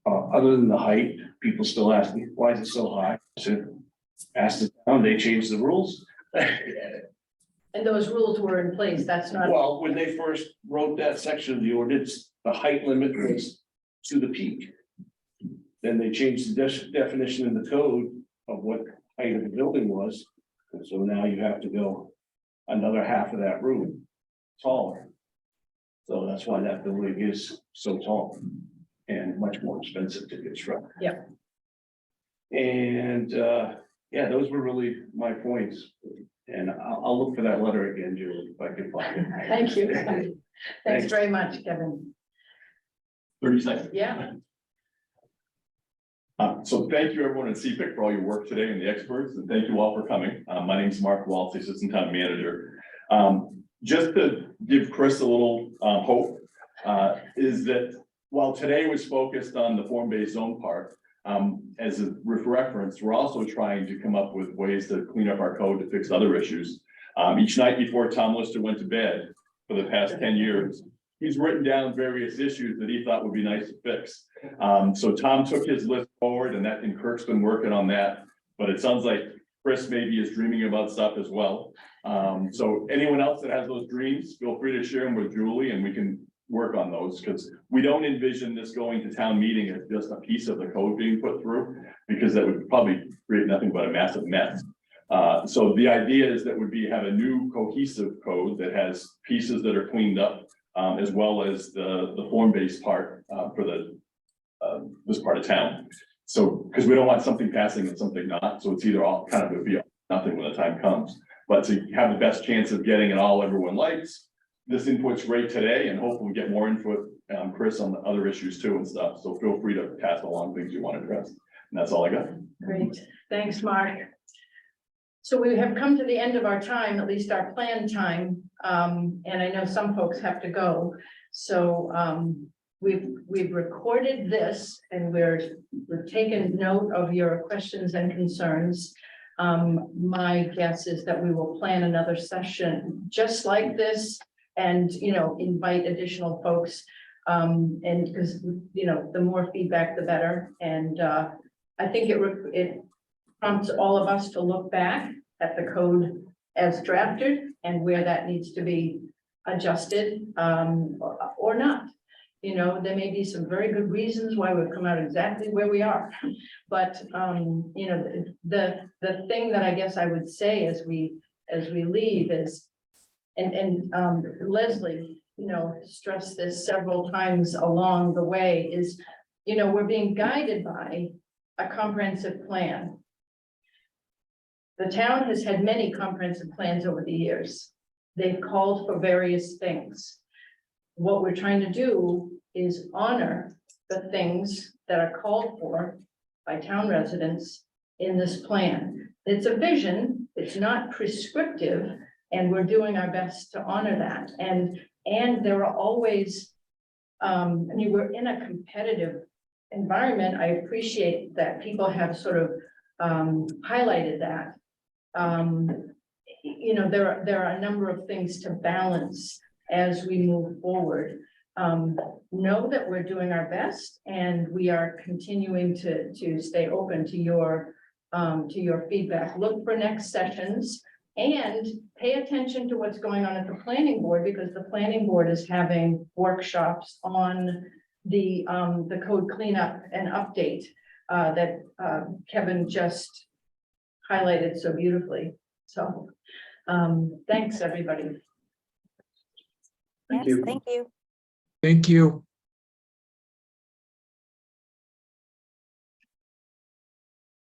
Other than the height, people still ask me, why is it so high? So ask the town, they changed the rules. and those rules were in place, that's not. Well, when they first wrote that section of the ordinance, the height limit was to the peak. Then they changed the definition in the code of what height of the building was. And so now you have to go another half of that room taller. So that's why that building is so tall and much more expensive to construct. Yeah. And yeah, those were really my points. And I'll look for that letter again, Julie, if I can find it. Thank you. Thanks very much, Kevin. 30 seconds. Yeah. So thank you everyone at CPIC for all your work today and the experts, and thank you all for coming. My name is Mark Waltz, Assistant Town Manager. Just to give Chris a little hope, is that while today was focused on the form-based zone part, as a reference, we're also trying to come up with ways to clean up our code to fix other issues. Each night before Tom Lister went to bed for the past 10 years, he's written down various issues that he thought would be nice to fix. So Tom took his list forward, and Kirk's been working on that, but it sounds like Chris maybe is dreaming about stuff as well. So anyone else that has those dreams, feel free to share them with Julie and we can work on those, because we don't envision this going to town meeting as just a piece of the code being put through, because that would probably create nothing but a massive mess. So the idea is that have a new cohesive code that has pieces that are cleaned up, as well as the form-based part for this part of town. So, because we don't want something passing and something not, so it's either all kind of would be nothing when the time comes. But to have the best chance of getting it all everyone likes, this input's great today, and hopefully we get more input, Chris, on the other issues too and stuff. So feel free to pass along things you want to address. And that's all I got. Great, thanks, Mark. So we have come to the end of our time, at least our planned time, and I know some folks have to go. So we've recorded this, and we've taken note of your questions and concerns. My guess is that we will plan another session just like this, and invite additional folks. And because the more feedback, the better. And I think it prompts all of us to look back at the code as drafted and where that needs to be adjusted or not. There may be some very good reasons why we've come out exactly where we are. But the thing that I guess I would say as we leave is, and Leslie, stressed this several times along the way, is, we're being guided by a comprehensive plan. The town has had many comprehensive plans over the years. They've called for various things. What we're trying to do is honor the things that are called for by town residents in this plan. It's a vision, it's not prescriptive, and we're doing our best to honor that. And there are always, we're in a competitive environment. I appreciate that people have sort of highlighted that. There are a number of things to balance as we move forward. know that we're doing our best and we are continuing to stay open to your feedback. Look for next sessions and pay attention to what's going on at the planning board, because the planning board is having workshops on the code cleanup and update that Kevin just highlighted so beautifully. So, thanks, everybody. Yes, thank you. Thank you.